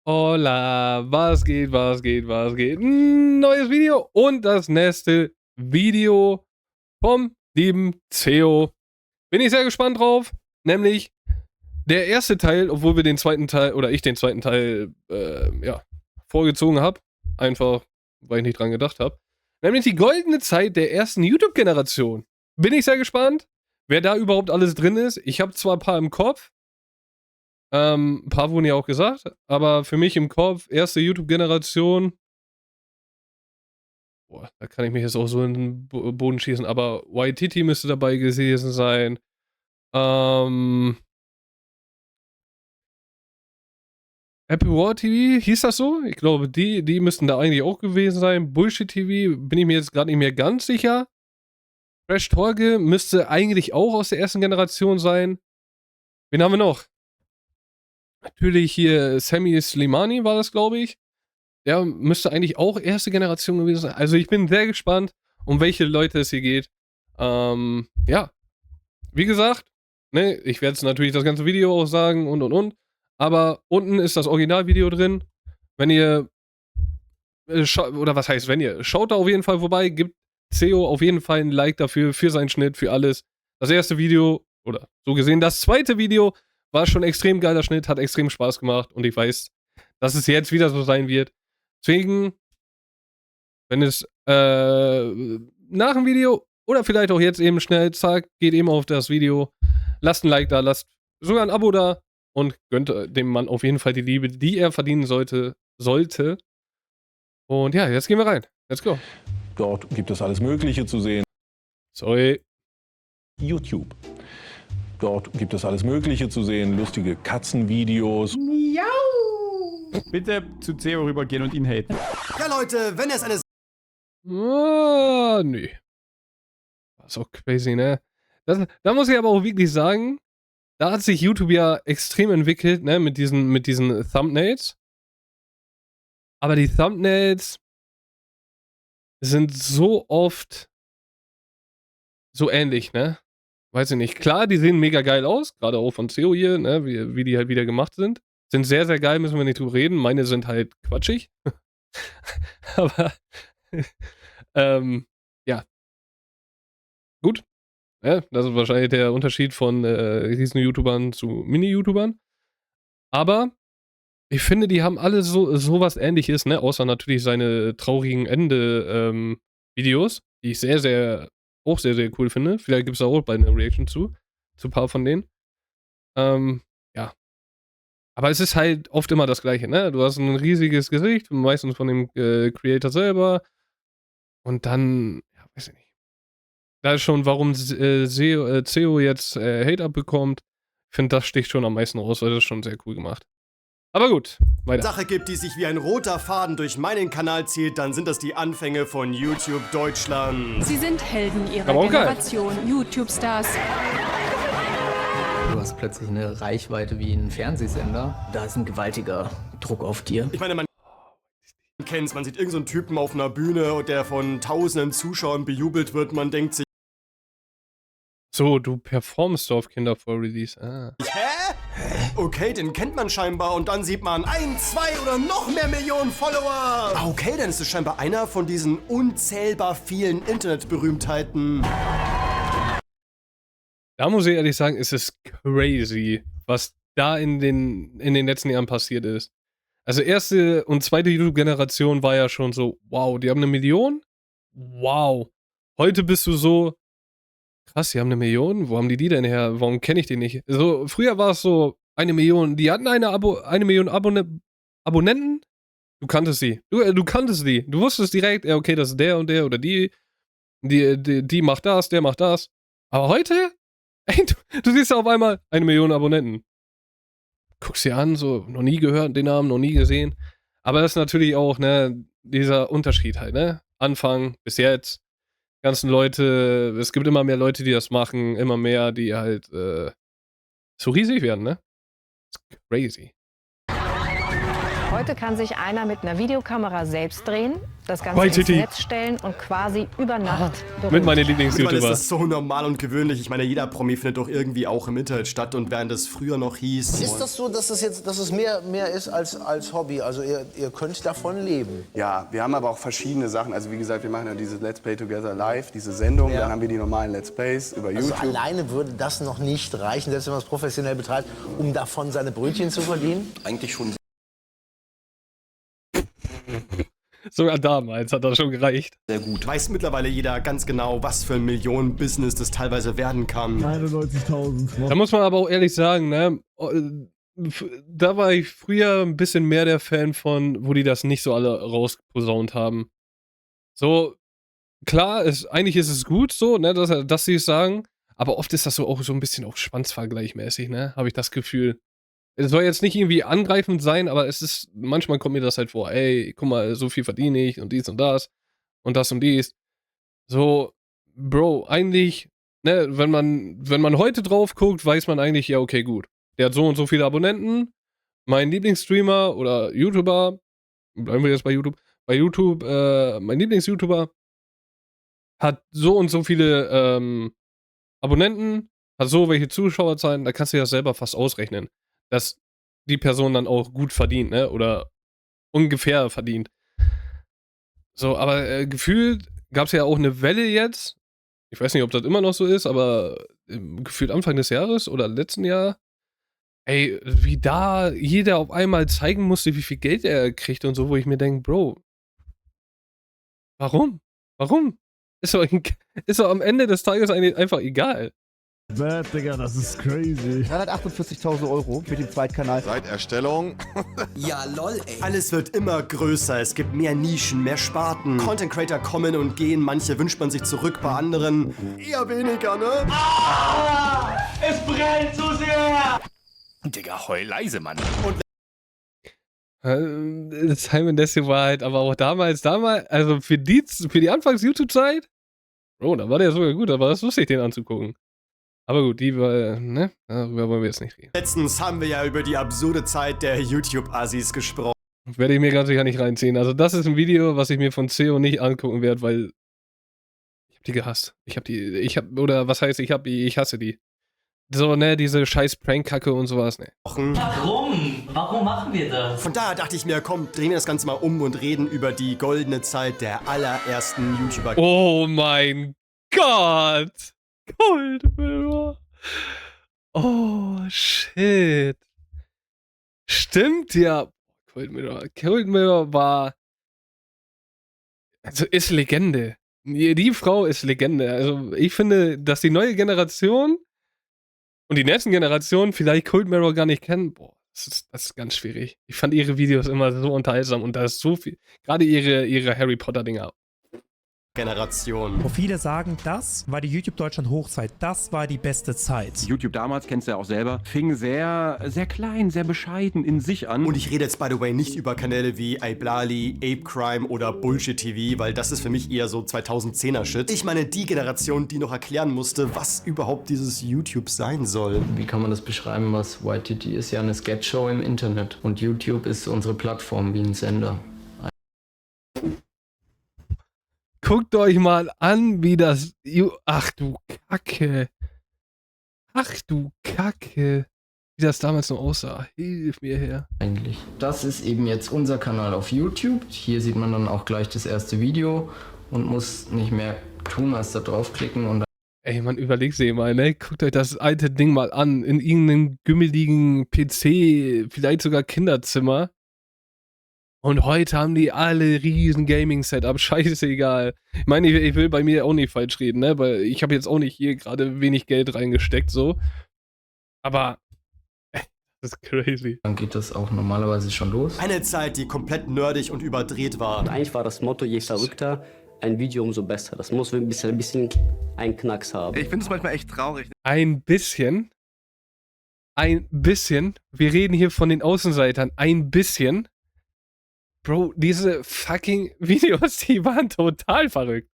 Hola, was geht, was geht, was geht? Neues Video und das nächste Video vom lieben CEO. Bin ich sehr gespannt drauf, nämlich der erste Teil, obwohl wir den zweiten Teil, oder ich den zweiten Teil, ja, vorgezogen habe, einfach, weil ich nicht dran gedacht habe, nämlich die goldene Zeit der ersten YouTube-Generation. Bin ich sehr gespannt, wer da überhaupt alles drin ist. Ich habe zwar ein paar im Kopf, ein paar wurden ja auch gesagt, aber für mich im Kopf, erste YouTube-Generation, boah, da kann ich mich jetzt auch so in den Boden schießen, aber Waititi müsste dabei gewesen sein. Ähm, Apple War TV, hieß das so? Ich glaube, die müssten da eigentlich auch gewesen sein. Bullshit TV, bin ich mir jetzt gerade nicht mehr ganz sicher. Fresh Torge müsste eigentlich auch aus der ersten Generation sein. Wen haben wir noch? Natürlich hier Sammy Slimani war das, glaube ich. Der müsste eigentlich auch erste Generation gewesen sein. Also ich bin sehr gespannt, um welche Leute es hier geht. Ja, wie gesagt, ne, ich werde jetzt natürlich das ganze Video auch sagen und. Aber unten ist das Originalvideo drin. Wenn ihr, oder was heißt, wenn ihr, schaut da auf jeden Fall vorbei, gibt CEO auf jeden Fall ein Like dafür, für seinen Schnitt, für alles. Das erste Video, oder so gesehen, das zweite Video war schon extrem geiler Schnitt, hat extrem Spaß gemacht und ich weiß, dass es jetzt wieder so sein wird. Deswegen, wenn es nach dem Video oder vielleicht auch jetzt eben schnell, zack, geht eben auf das Video, lasst ein Like da, lasst sogar ein Abo da und gönnt dem Mann auf jeden Fall die Liebe, die er verdienen sollte. Und ja, jetzt gehen wir rein. Let's go. Dort gibt es alles Mögliche zu sehen. Sorry. YouTube. Dort gibt es alles Mögliche zu sehen. Lustige Katzenvideos. Miau! Bitte zu CEO rübergehen und ihn haten. Ja, Leute, wenn es eine Nee. Das ist auch crazy, ne? Da muss ich aber auch wirklich sagen, da hat sich YouTube ja extrem entwickelt, ne, mit diesen Thumbnails. Aber die Thumbnails sind so oft so ähnlich, ne? Weiß ich nicht. Klar, die sehen mega geil aus, gerade auch von CEO hier, ne, wie die halt wieder gemacht sind. Sind sehr, sehr geil, müssen wir nicht drüber reden. Meine sind halt quatschig. Aber, ja. Gut. Ja, das ist wahrscheinlich der Unterschied von Riesen-YouTubern zu Mini-YouTubern. Aber ich finde, die haben alle so was Ähnliches, ne? Außer natürlich seine traurigen Ende-Videos, die ich sehr, sehr cool finde. Vielleicht gibt es da auch bald eine Reaction zu ein paar von denen. Ja. Aber es ist halt oft immer das Gleiche, ne? Du hast ein riesiges Gesicht, meistens von dem Creator selber. Und dann, ja, weiß ich nicht. Da ist schon, warum CEO jetzt Hate abbekommt. Ich finde, das sticht schon am meisten raus, weil das ist schon sehr cool gemacht. Aber gut, weiter. Sache gibt, die sich wie ein roter Faden durch meinen Kanal zieht, dann sind das die Anfänge von YouTube Deutschland. Sie sind Helden ihrer Aber auch geil. Generation, YouTube-Stars. Du hast plötzlich eine Reichweite wie ein Fernsehsender. Da ist ein gewaltiger Druck auf dir. Ich meine, man kennt's, man sieht irgendeinen Typen auf einer Bühne, der von tausenden Zuschauern bejubelt wird, man denkt sich, So, du performst auf Kinder vor Release. Ah. hä? Okay, den kennt man scheinbar und dann sieht man 1, 2 oder noch mehr Millionen Follower. Ah, okay, dann ist es scheinbar einer von diesen unzählbar vielen Internetberühmtheiten. Da muss ich ehrlich sagen, es ist crazy, was da in den letzten Jahren passiert ist. Also erste und zweite YouTube-Generation war ja schon so, wow, die haben 1 Million? Wow. Heute bist du so, krass, die haben 1 Million? Wo haben die denn her? Warum kenne ich die nicht? So, früher war es so, 1 Million, die hatten 1 Million Abonnenten. Du kanntest sie. Du kanntest die. Du wusstest direkt, ja, okay, das ist der und der oder die macht das, der macht das. Aber heute? Ey, du siehst ja auf einmal 1 Million Abonnenten. Guckst dir an, so, noch nie gehört den Namen, noch nie gesehen. Aber das ist natürlich auch, ne, dieser Unterschied halt, ne? Anfang bis jetzt. Ganzen Leute, es gibt immer mehr Leute, die das machen, immer mehr, die halt so riesig werden, ne? It's crazy. Heute kann sich einer mit einer Videokamera selbst drehen, das Ganze White ins City. Netz stellen und quasi über Nacht Mit meinen Ich meine, Lieblings-YouTuber. das ist so normal und gewöhnlich. Ich meine, jeder Promi findet doch irgendwie auch im Internet statt. Und während es früher noch hieß... Ist das so, dass es mehr ist als Hobby? Also ihr könnt davon leben? Ja, wir haben aber auch verschiedene Sachen. Also wie gesagt, wir machen ja diese Let's Play Together Live, diese Sendung. Ja. Dann haben wir die normalen Let's Plays über Also YouTube. alleine würde das noch nicht reichen, selbst wenn man es professionell betreibt, um davon seine Brötchen zu verdienen? Eigentlich schon. Sogar damals hat das schon gereicht. Sehr gut. Weiß mittlerweile jeder ganz genau, was für ein Millionen-Business das teilweise werden kann. 91.000. Da muss man aber auch ehrlich sagen, ne? Da war ich früher ein bisschen mehr der Fan von, wo die das nicht so alle rausposaunt haben. So, klar, eigentlich ist es gut so, ne, dass sie es sagen, aber oft ist das so auch so ein bisschen auch Schwanzvergleichmäßig, ne? Habe ich das Gefühl. Es soll jetzt nicht irgendwie angreifend sein, aber manchmal kommt mir das halt vor, ey, guck mal, so viel verdiene ich und dies und das und dies. So, Bro, eigentlich, ne, wenn man heute drauf guckt, weiß man eigentlich, ja, okay, gut. Der hat so und so viele Abonnenten. Mein Lieblingsstreamer oder YouTuber, bleiben wir jetzt bei YouTube, mein Lieblings-YouTuber hat so und so viele Abonnenten, hat so welche Zuschauerzahlen, da kannst du ja selber fast ausrechnen, dass die Person dann auch gut verdient, ne? Oder ungefähr verdient. So, aber gefühlt gab es ja auch eine Welle jetzt. Ich weiß nicht, ob das immer noch so ist, aber gefühlt Anfang des Jahres oder letzten Jahr. Ey, wie da jeder auf einmal zeigen musste, wie viel Geld er kriegt und so, wo ich mir denke, Bro, warum? Warum? Ist doch am Ende des Tages eigentlich einfach egal. Bad, Digga, das ist crazy. 348.000 Euro für den Zweitkanal. Seit Erstellung. Ja, lol, ey. Alles wird immer größer, es gibt mehr Nischen, mehr Sparten. Content Creator kommen und gehen, manche wünscht man sich zurück, bei anderen eher weniger, ne? Ah, es brennt so sehr! Digga, heul leise, Mann. Simon Desio war halt, aber auch damals, also für die Anfangs-YouTube-Zeit, Bro, da war der sogar gut, aber das lustig, den anzugucken. Aber gut, die war, ne, darüber wollen wir jetzt nicht reden. Letztens haben wir ja über die absurde Zeit der YouTube-Assis gesprochen. Werde ich mir ganz sicher nicht reinziehen. Also das ist ein Video, was ich mir von CEO nicht angucken werde, weil ich hab die gehasst. Ich hasse die. So, ne, diese scheiß Prank-Kacke und sowas, ne. Warum? Warum machen wir das? Von daher dachte ich mir, komm, drehen wir das Ganze mal um und reden über die goldene Zeit der allerersten YouTuber. Oh mein Gott! Cold Mirror. Oh, shit. Stimmt ja. Cold Mirror war... Also ist Legende. Die Frau ist Legende. Also ich finde, dass die neue Generation und die nächsten Generationen vielleicht Cold Mirror gar nicht kennen. Boah, das ist ganz schwierig. Ich fand ihre Videos immer so unterhaltsam und da ist so viel... Gerade ihre Harry Potter-Dinger. Generation. Wo viele sagen, das war die YouTube-Deutschland-Hochzeit, das war die beste Zeit. YouTube damals, kennst du ja auch selber, fing sehr, sehr klein, sehr bescheiden in sich an. Und ich rede jetzt, by the way, nicht über Kanäle wie iBlali, Ape Crime oder Bullshit TV, weil das ist für mich eher so 2010er-Shit. Ich meine, die Generation, die noch erklären musste, was überhaupt dieses YouTube sein soll. Wie kann man das beschreiben, was YTT ist? Ja eine Sketchshow im Internet. Und YouTube ist unsere Plattform wie ein Sender. Guckt euch mal an, wie das... Ach du Kacke. Wie das damals noch aussah. Hilf mir her. Eigentlich. Das ist eben jetzt unser Kanal auf YouTube. Hier sieht man dann auch gleich das erste Video und muss nicht mehr tun, als da draufklicken und Ey, man, überlegt sich mal, ne? Guckt euch das alte Ding mal an. In irgendeinem gümmeligen PC, vielleicht sogar Kinderzimmer. Und heute haben die alle riesen Gaming-Setup, scheißegal. Ich meine, ich will bei mir auch nicht falsch reden, ne? Weil ich habe jetzt auch nicht hier gerade wenig Geld reingesteckt, so. Aber, das ist crazy. Dann geht das auch normalerweise schon los. Eine Zeit, die komplett nerdig und überdreht war. Und eigentlich war das Motto, je verrückter ein Video, umso besser. Das muss ein bisschen einen Knacks haben. Ich finde es manchmal echt traurig. Ein bisschen. Wir reden hier von den Außenseitern. Ein bisschen. Bro, diese fucking Videos, die waren total verrückt.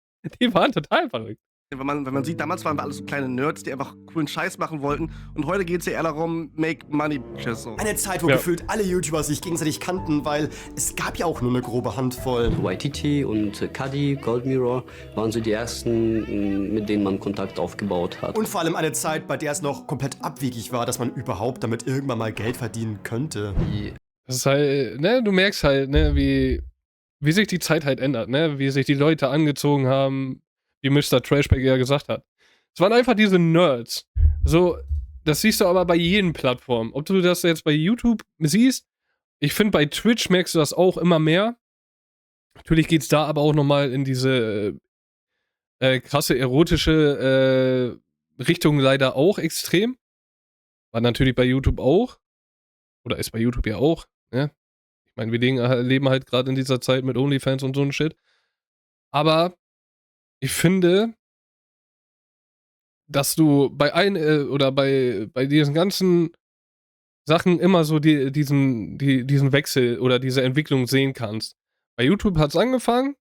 Wenn man sieht, damals waren wir alles so kleine Nerds, die einfach coolen Scheiß machen wollten. Und heute geht es ja eher darum, make money, bitches. So. Eine Zeit, wo gefühlt alle YouTuber sich gegenseitig kannten, weil es gab ja auch nur eine grobe Handvoll. YTT und Cuddy, Gold Mirror waren so die ersten, mit denen man Kontakt aufgebaut hat. Und vor allem eine Zeit, bei der es noch komplett abwegig war, dass man überhaupt damit irgendwann mal Geld verdienen könnte. Das ist halt, ne, du merkst halt, ne, wie sich die Zeit halt ändert, ne, wie sich die Leute angezogen haben, wie Mr. Trashback ja gesagt hat. Es waren einfach diese Nerds. So, das siehst du aber bei jedem Plattform. Ob du das jetzt bei YouTube siehst, ich finde, bei Twitch merkst du das auch immer mehr. Natürlich geht es da aber auch nochmal in diese krasse erotische Richtung leider auch extrem. War natürlich bei YouTube auch. Oder ist bei YouTube ja auch, ne? Ich meine, wir leben halt gerade in dieser Zeit mit OnlyFans und so ein Shit. Aber ich finde, dass du bei bei diesen ganzen Sachen immer so diesen Wechsel oder diese Entwicklung sehen kannst. Bei YouTube hat es angefangen.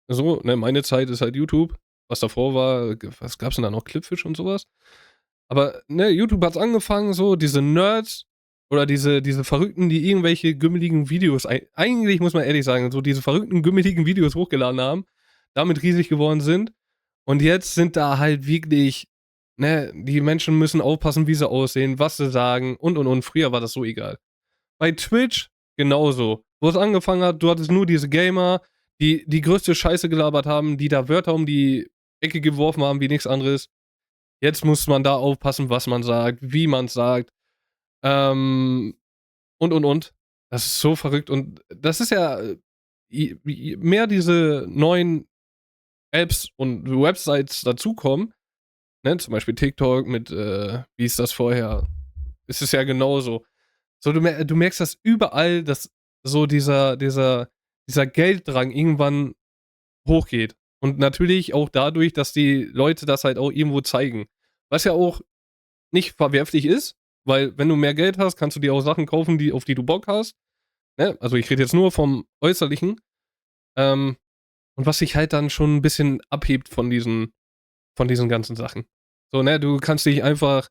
So, ne, meine Zeit ist halt YouTube. Was davor war, was gab's denn da noch? Clipfish und sowas. Aber, ne, YouTube hat es angefangen, so, diese Nerds oder diese Verrückten, die irgendwelche gümmeligen Videos, eigentlich muss man ehrlich sagen, so diese verrückten gümmeligen Videos hochgeladen haben, damit riesig geworden sind. Und jetzt sind da halt wirklich, ne, die Menschen müssen aufpassen, wie sie aussehen, was sie sagen und. Früher war das so egal. Bei Twitch genauso. Wo es angefangen hat, du hattest nur diese Gamer, die größte Scheiße gelabert haben, die da Wörter um die Ecke geworfen haben wie nichts anderes. Jetzt muss man da aufpassen, was man sagt, wie man es sagt. Und. Das ist so verrückt. Und das ist ja mehr diese neuen Apps und Websites dazukommen, ne, zum Beispiel TikTok mit, wie ist das vorher? Es ist ja genauso. So, du merkst das überall, dass so dieser Gelddrang irgendwann hochgeht. Und natürlich auch dadurch, dass die Leute das halt auch irgendwo zeigen. Was ja auch nicht verwerflich ist, weil wenn du mehr Geld hast, kannst du dir auch Sachen kaufen, auf die du Bock hast. Ne? Also ich rede jetzt nur vom Äußerlichen. Und was sich halt dann schon ein bisschen abhebt von diesen ganzen Sachen. So, ne, du kannst dich einfach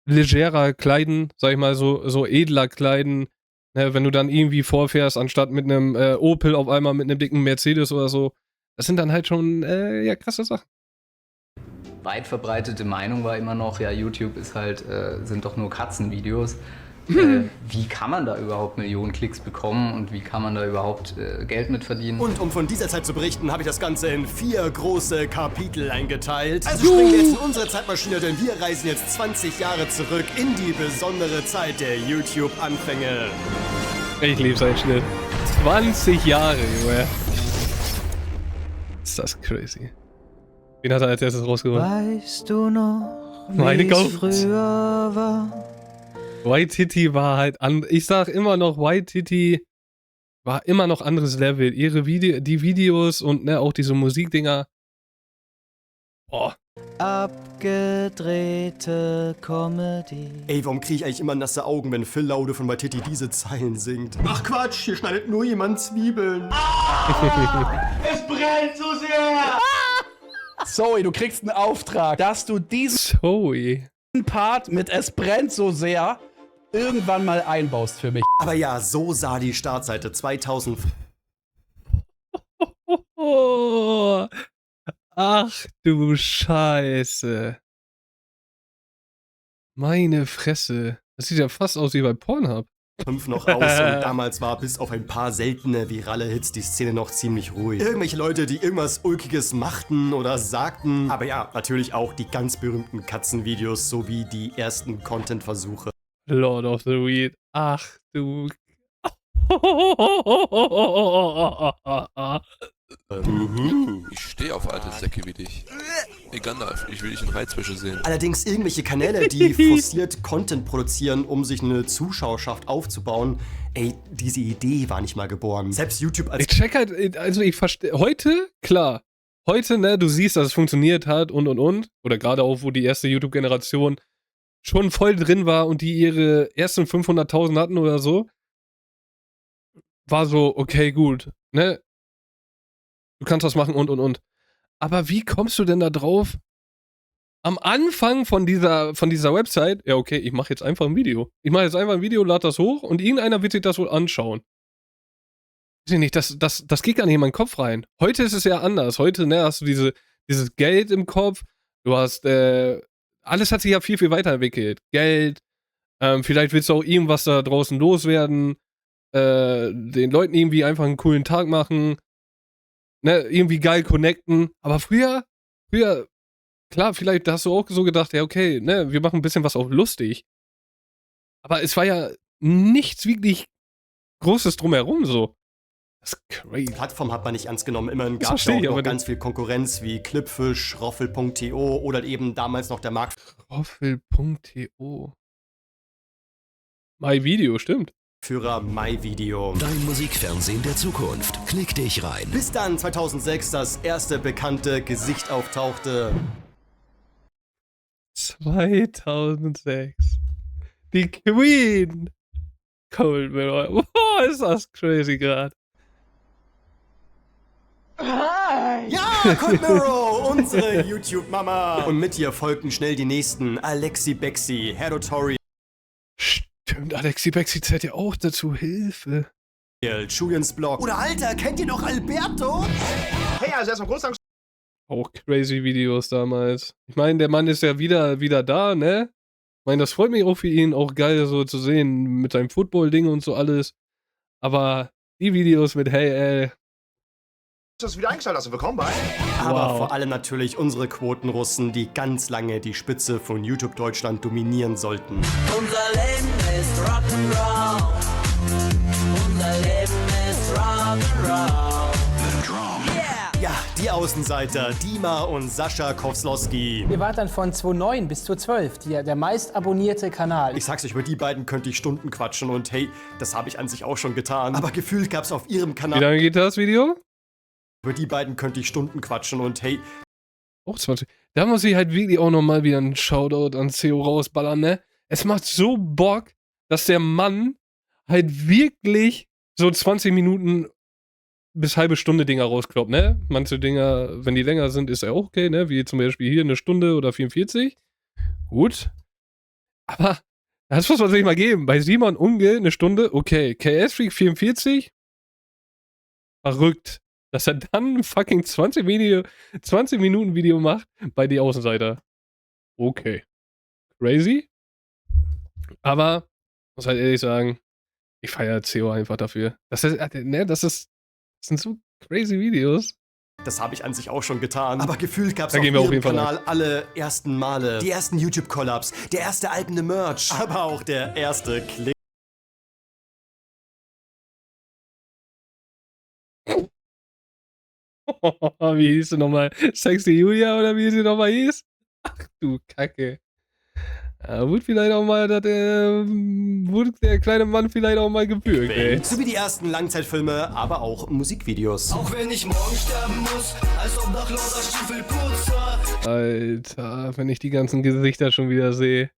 legerer kleiden, sag ich mal, so edler kleiden, ne, wenn du dann irgendwie vorfährst, anstatt mit einem Opel auf einmal mit einem dicken Mercedes oder so. Das sind dann halt schon, ja, krasse Sachen. Weit verbreitete Meinung war immer noch, ja, YouTube ist halt, sind doch nur Katzenvideos. Wie kann man da überhaupt Millionen Klicks bekommen und wie kann man da überhaupt Geld mit verdienen? Und um von dieser Zeit zu berichten, habe ich das Ganze in 4 große Kapitel eingeteilt. Also springen wir jetzt in unsere Zeitmaschine, denn wir reisen jetzt 20 Jahre zurück in die besondere Zeit der YouTube-Anfänge. Ich liebe seinen Schnitt. 20 Jahre, Junge. Ist das crazy. Wen hat er als erstes rausgeholt? Weißt du noch, meine wie es früher war? YTT war halt ich sag immer noch, YTT war immer noch anderes Level. Die Videos und ne, auch diese Musikdinger. Boah. Abgedrehte Comedy. Ey, warum kriege ich eigentlich immer nasse Augen, wenn Phil Laude von YTT diese Zeilen singt? Ach Quatsch, hier schneidet nur jemand Zwiebeln. Es brennt so sehr! Zoe, du kriegst einen Auftrag, dass du diesen Part mit Es brennt so sehr irgendwann mal einbaust für mich. Aber ja, so sah die Startseite 2000. Oh, ach du Scheiße. Meine Fresse. Das sieht ja fast aus wie bei Pornhub. 5 noch aus und damals war bis auf ein paar seltene virale Hits die Szene noch ziemlich ruhig. Irgendwelche Leute, die irgendwas Ulkiges machten oder sagten, aber ja, natürlich auch die ganz berühmten Katzenvideos sowie die ersten Content-Versuche. Lord of the Weed. Ach du. Ich stehe auf alte Säcke wie dich. Hey Gandalf, ich will dich in Reizwäsche sehen. Allerdings irgendwelche Kanäle, die forciert Content produzieren, um sich eine Zuschauerschaft aufzubauen. Ey, diese Idee war nicht mal geboren. Selbst YouTube als... Ich check halt, also ich verstehe, heute, klar. Heute, ne, du siehst, dass es funktioniert hat und. Oder gerade auch, wo die erste YouTube-Generation schon voll drin war und die ihre ersten 500.000 hatten oder so. War so, okay, gut, ne? Du kannst das machen und. Aber wie kommst du denn da drauf? Am Anfang von dieser Website, ja okay, ich mache jetzt einfach ein Video. Ich mache jetzt einfach ein Video, lade das hoch und irgendeiner wird sich das wohl anschauen. Weiß ich nicht, das geht gar nicht in meinen Kopf rein. Heute ist es ja anders. Heute, ne, hast du dieses Geld im Kopf. Du hast, alles hat sich ja viel, viel weiterentwickelt. Geld, vielleicht willst du auch irgendwas da draußen loswerden, den Leuten irgendwie einfach einen coolen Tag machen, ne, irgendwie geil connecten. Aber früher, klar, vielleicht hast du auch so gedacht, ja, okay, ne, wir machen ein bisschen was auch lustig. Aber es war ja nichts wirklich Großes drumherum so. Das ist crazy. Die Plattform hat man nicht ernst genommen. Immerhin Das gab es ja verstehe ich auch noch aber ganz viel Konkurrenz wie Clipfish, Roffel.to oder eben damals noch der Roffel.to. MyVideo, stimmt. Marktführer MyVideo. Dein Musikfernsehen der Zukunft. Klick dich rein. Bis dann 2006 das erste bekannte Gesicht auftauchte. 2006. Die Queen. Cold Mirror. Boah, ist das crazy gerade. Ja, Cold Mirror, unsere YouTube-Mama. Und mit ihr folgten schnell die nächsten. Alexi Bexi, Herdotori. Stimmt, Alexi Bexi zählt ja auch dazu. Hilfe. Julians Blog. Oder Alter, kennt ihr noch Alberto? Hey, also erstmal groß Dank. Auch crazy Videos damals. Ich meine, der Mann ist ja wieder da, ne? Ich meine, das freut mich auch für ihn. Auch geil so zu sehen mit seinem Football-Ding und so alles. Aber die Videos mit Hey, ey. Das wieder eingestellt hast. Willkommen bei. Aber vor allem natürlich unsere Quotenrussen, die ganz lange die Spitze von YouTube Deutschland dominieren sollten. Unser Leben ist Rock'n'Roll. Unser Leben ist Rock'n'Roll. Ja, die Außenseiter, Dima und Sascha Kowslowski. Wir waren dann von 2.9 bis 2.12, der meist abonnierte Kanal. Ich sag's euch, über die beiden könnte ich Stunden quatschen und hey, das habe ich an sich auch schon getan. Aber gefühlt gab's auf ihrem Kanal... Wie lange geht das Video? Über die beiden könnte ich Stunden quatschen und hey... Auch 20. Da muss ich halt wirklich auch nochmal wieder einen Shoutout an CEO rausballern, ne? Es macht so Bock, dass der Mann halt wirklich so 20 Minuten bis halbe Stunde Dinger rauskloppt, ne? Manche Dinger, wenn die länger sind, ist ja auch okay, ne? Wie zum Beispiel hier eine Stunde oder 44. Gut. Aber das muss man sich mal geben. Bei Simon Unge eine Stunde, okay. KS Freak 44. Verrückt. Dass er dann ein fucking 20 Minuten Video macht bei die Außenseiter. Okay. Crazy. Aber, muss halt ehrlich sagen, ich feiere CEO einfach dafür. Das sind so crazy Videos. Das habe ich an sich auch schon getan. Aber gefühlt gab es auf ihrem Kanal alle ersten Male. Die ersten YouTube-Collabs, der erste alberne Merch, aber auch der erste Klick. Wie hieß sie nochmal? Sexy Julia oder wie sie nochmal hieß? Ach du Kacke. Ja, wurde vielleicht auch mal, wurde der kleine Mann vielleicht auch mal gebürgt, ey. So wie die ersten Langzeitfilme, aber auch Musikvideos. Auch wenn ich morgen sterben muss, als obdachloser Stiefelputzer. Alter, wenn ich die ganzen Gesichter schon wieder sehe.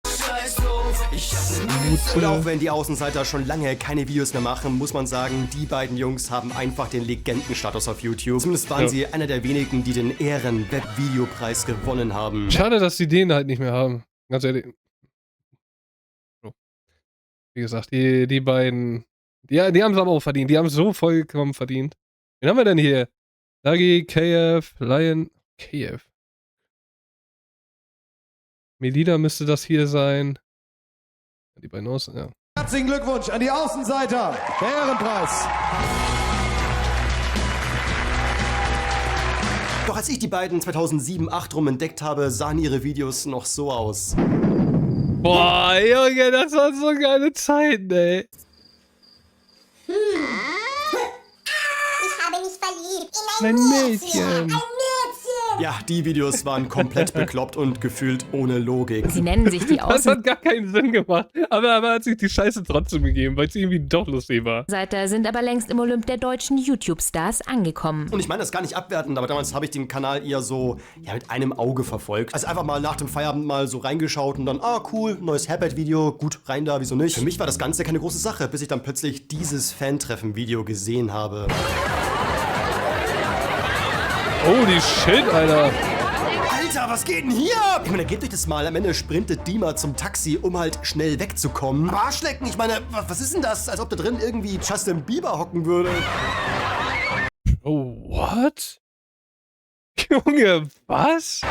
Und auch wenn die Außenseiter schon lange keine Videos mehr machen, muss man sagen, die beiden Jungs haben einfach den Legendenstatus auf YouTube. Zumindest waren sie einer der wenigen, die den Ehren-Web-Videopreis gewonnen haben. Schade, dass sie den halt nicht mehr haben. Ganz ehrlich. Wie gesagt, die beiden, die haben es aber auch verdient. Die haben es so vollkommen verdient. Wen haben wir denn hier? Lagi, KF, Lion, KF. Melida müsste das hier sein. Die beiden Außen, ja. Herzlichen Glückwunsch an die Außenseiter. Der Ehrenpreis. Doch als ich die beiden 2007-8 rum entdeckt habe, sahen ihre Videos noch so aus. Boah, Junge, das war so geile Zeiten, ey. Ich habe mich verliebt in ein Mädchen. Ja, die Videos waren komplett bekloppt und gefühlt ohne Logik. Sie nennen sich die Das hat gar keinen Sinn gemacht. Aber er hat sich die Scheiße trotzdem gegeben, weil es irgendwie doch lustig war. Außenseiter sind aber längst im Olymp der deutschen YouTube-Stars angekommen. Und ich meine das gar nicht abwertend, aber damals habe ich den Kanal eher so, ja, mit einem Auge verfolgt. Also einfach mal nach dem Feierabend mal so reingeschaut und dann, cool, neues Hairbat-Video, gut, rein da, wieso nicht? Für mich war das Ganze keine große Sache, bis ich dann plötzlich dieses Fan-Treffen-Video gesehen habe. Holy shit, Alter. Alter, was geht denn hier ab? Ich meine, gebt euch das mal. Am Ende sprintet Dima zum Taxi, um halt schnell wegzukommen. Aber Arschlecken, ich meine, was ist denn das? Als ob da drin irgendwie Justin Bieber hocken würde. Oh, what? Junge, was?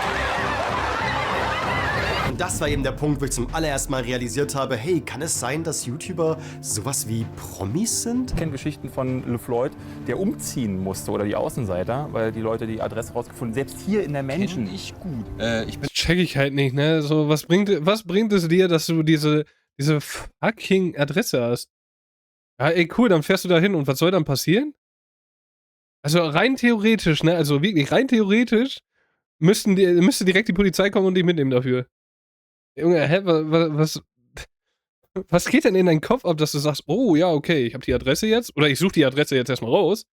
Und das war eben der Punkt, wo ich zum allerersten Mal realisiert habe, hey, kann es sein, dass YouTuber sowas wie Promis sind? Ich kenne Geschichten von LeFloid, der umziehen musste oder die Außenseiter, weil die Leute die Adresse rausgefunden haben. Selbst hier in der Menschen. Kenn ich gut. Check ich halt nicht, ne? So, was bringt es dir, dass du diese fucking Adresse hast? Ja, ey, cool, dann fährst du da hin und was soll dann passieren? Also rein theoretisch, ne? Also wirklich rein theoretisch müsste direkt die Polizei kommen und die mitnehmen dafür. Junge, hä, was geht denn in deinen Kopf ab, dass du sagst, oh ja, okay, ich habe die Adresse jetzt, oder ich suche die Adresse jetzt erstmal raus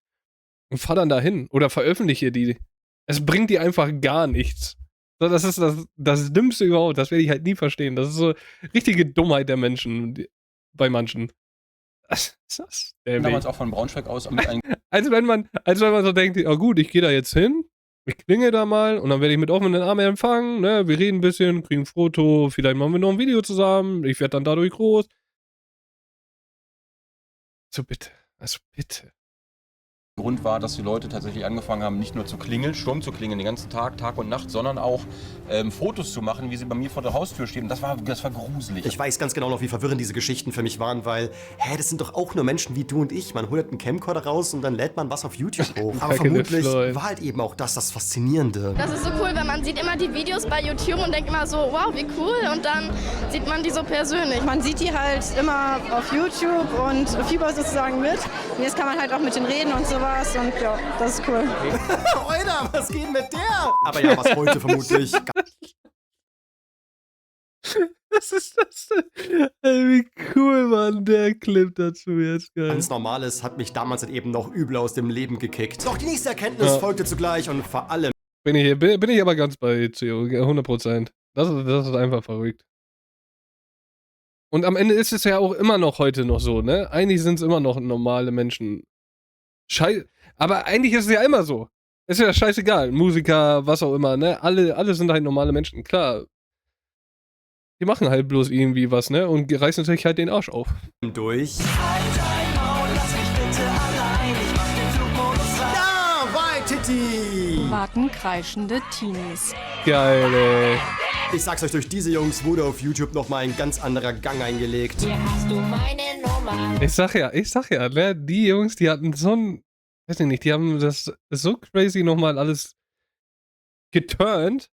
und fahr dann dahin oder veröffentliche die. Es bringt dir einfach gar nichts. So, das ist das Dümmste überhaupt, das werde ich halt nie verstehen. Das ist so richtige Dummheit der Menschen, bei manchen. Was ist das? Damals auch von Braunschweig aus mit einem als wenn man so denkt, oh gut, ich gehe da jetzt hin, ich klinge da mal und dann werde ich mit offenen Armen empfangen, ne? Wir reden ein bisschen, kriegen ein Foto, vielleicht machen wir noch ein Video zusammen, ich werde dann dadurch groß. So bitte, also bitte. Grund war, dass die Leute tatsächlich angefangen haben, nicht nur zu klingeln, Sturm zu klingeln den ganzen Tag, Tag und Nacht, sondern auch Fotos zu machen, wie sie bei mir vor der Haustür stehen. Das war gruselig. Ich weiß ganz genau noch, wie verwirrend diese Geschichten für mich waren, weil, das sind doch auch nur Menschen wie du und ich. Man holt einen Camcorder raus und dann lädt man was auf YouTube hoch. Aber vermutlich war halt eben auch das Faszinierende. Das ist so cool, wenn man sieht immer die Videos bei YouTube und denkt immer so, wow, wie cool. Und dann sieht man die so persönlich. Man sieht die halt immer auf YouTube und fiebert sozusagen mit. Und jetzt kann man halt auch mit denen reden und sowas. Und ja, das ist cool. Alter, was geht mit der? Aber ja, was heute vermutlich. Was ist das denn? Ey, wie cool, Mann, der Clip dazu jetzt, geil. Ganz Normales hat mich damals halt eben noch übel aus dem Leben gekickt. Doch die nächste Erkenntnis folgte zugleich und vor allem. Bin ich aber ganz bei CEO, 100%. Das ist einfach verrückt. Und am Ende ist es ja auch immer noch heute noch so, ne? Eigentlich sind es immer noch normale Menschen. Aber eigentlich ist es ja immer so. Ist ja scheißegal. Musiker, was auch immer, ne? Alle sind halt normale Menschen. Klar. Die machen halt bloß irgendwie was, ne? Und reißen sich halt den Arsch auf. Durch. Ja, Waititi! Warten kreischende Teenies. Geil, ey. Ich sag's euch, durch diese Jungs wurde auf YouTube nochmal ein ganz anderer Gang eingelegt. Hier hast du meine Nummer. Ich sag ja, ne? Die Jungs, die hatten so ein, weiß ich nicht, die haben das so crazy nochmal alles geturnt.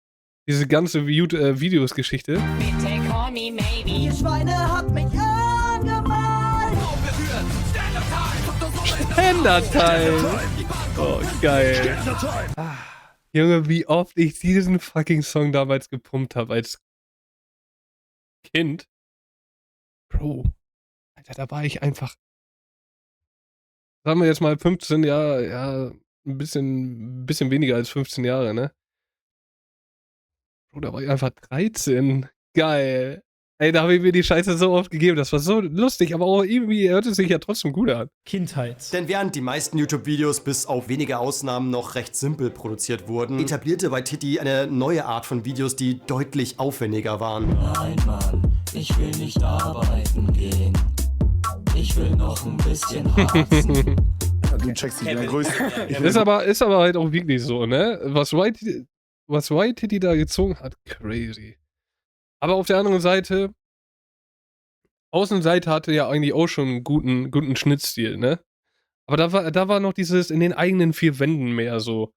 Diese ganze Videos-Geschichte. Bitte call me maybe. Ihr Schweine habt mich angemalt. Ständerteil. Oh, geil. Junge, wie oft ich diesen fucking Song damals gepumpt habe als Kind. Bro. Alter, da war ich einfach. Sagen wir jetzt mal 15 Jahre, ja, ein bisschen weniger als 15 Jahre, ne? Bro, da war ich einfach 13. Geil. Ey, da habe ich mir die Scheiße so oft gegeben. Das war so lustig, aber auch irgendwie hört es sich ja trotzdem gut an. Kindheit. Denn während die meisten YouTube-Videos bis auf wenige Ausnahmen noch recht simpel produziert wurden, etablierte Waititi eine neue Art von Videos, die deutlich aufwendiger waren. Nein, Mann, ich will nicht arbeiten gehen. Ich will noch ein bisschen harzen. Du checkst dich in der Größe. Ist aber halt auch wirklich so, ne? Was Waititi da gezogen hat, crazy. Aber auf der anderen Seite, Außenseite hatte ja eigentlich auch schon einen guten Schnittstil, ne? Aber da war noch dieses in den eigenen vier Wänden mehr so.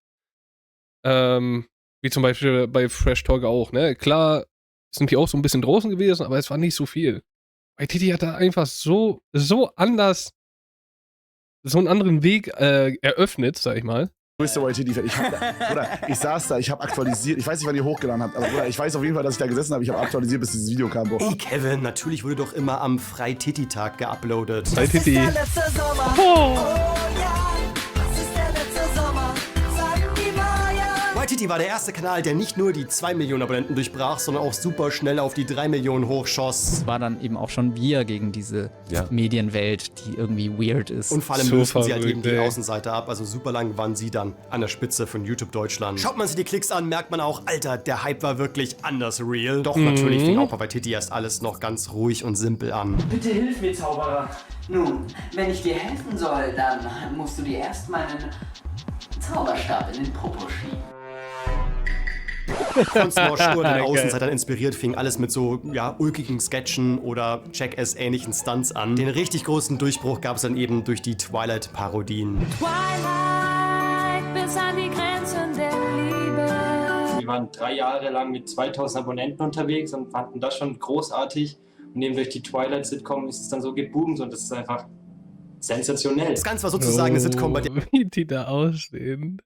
Wie zum Beispiel bei Fresh Talk auch, ne? Klar sind die auch so ein bisschen draußen gewesen, aber es war nicht so viel. Waititi hat da einfach so anders, so einen anderen Weg eröffnet, sag ich mal. Größte Waititi-Fan. Ich saß da, ich habe aktualisiert. Ich weiß nicht, wann ihr hochgeladen habt, aber Bruder, ich weiß auf jeden Fall, dass ich da gesessen habe. Ich habe aktualisiert, bis dieses Video kam. Bro. Hey Kevin, natürlich wurde doch immer am Freititi-Tag geuploadet. Freititi. Das ist der letzte Sommer. Oh ja, das ist der letzte Sommer. Sagen die Maya. Waititi war der erste Kanal, der nicht nur die 2 Millionen Abonnenten durchbrach, sondern auch super schnell auf die 3 Millionen hochschoss. War dann eben auch schon wir gegen diese Medienwelt, die irgendwie weird ist. Und vor allem lösten sie halt eben die Außenseiter ab. Also super lang waren sie dann an der Spitze von YouTube Deutschland. Schaut man sich die Klicks an, merkt man auch, Alter, der Hype war wirklich anders real. Doch natürlich fing auch bei Waititi erst alles noch ganz ruhig und simpel an. Bitte hilf mir, Zauberer. Nun, wenn ich dir helfen soll, dann musst du dir erst meinen Zauberstab in den Popo schieben. Von Smosh wurde den Außenseitern inspiriert, fing alles mit so, ulkigen Sketchen oder Jackass-ähnlichen Stunts an. Den richtig großen Durchbruch gab es dann eben durch die Twilight-Parodien. Twilight bis an die Grenzen der Liebe. Wir waren 3 Jahre lang mit 2000 Abonnenten unterwegs und fanden das schon großartig. Und eben durch die Twilight-Sitcom ist es dann so geboomt und das ist einfach sensationell. Das Ganze war sozusagen eine Sitcom, bei der wie die da aussehen.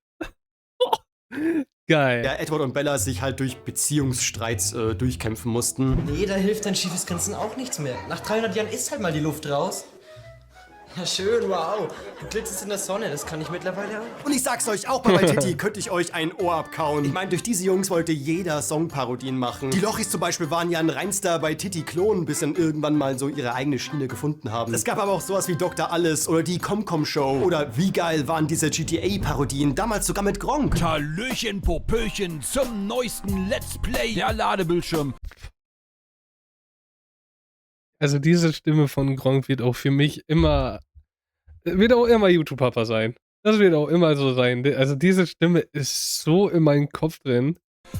Geil. Ja, Edward und Bella sich halt durch Beziehungsstreits durchkämpfen mussten. Nee, da hilft dein schiefes Grinsen auch nichts mehr. Nach 300 Jahren ist halt mal die Luft raus. Ja, schön, wow. Du glitzerst in der Sonne, das kann ich mittlerweile auch. Und ich sag's euch, auch bei Waititi könnte ich euch ein Ohr abkauen. Ich meine, durch diese Jungs wollte jeder Songparodien machen. Die Lochis zum Beispiel waren ja ein reinster Waititi-Klon, bis dann irgendwann mal so ihre eigene Schiene gefunden haben. Es gab aber auch sowas wie Dr. Alles oder die Comcom-Show. Oder wie geil waren diese GTA-Parodien, damals sogar mit Gronk. Hallöchen, Popöchen zum neuesten Let's Play der Ladebildschirm. Also diese Stimme von Gronk wird auch für mich immer YouTube-Papa sein. Das wird auch immer so sein. Also diese Stimme ist so in meinem Kopf drin.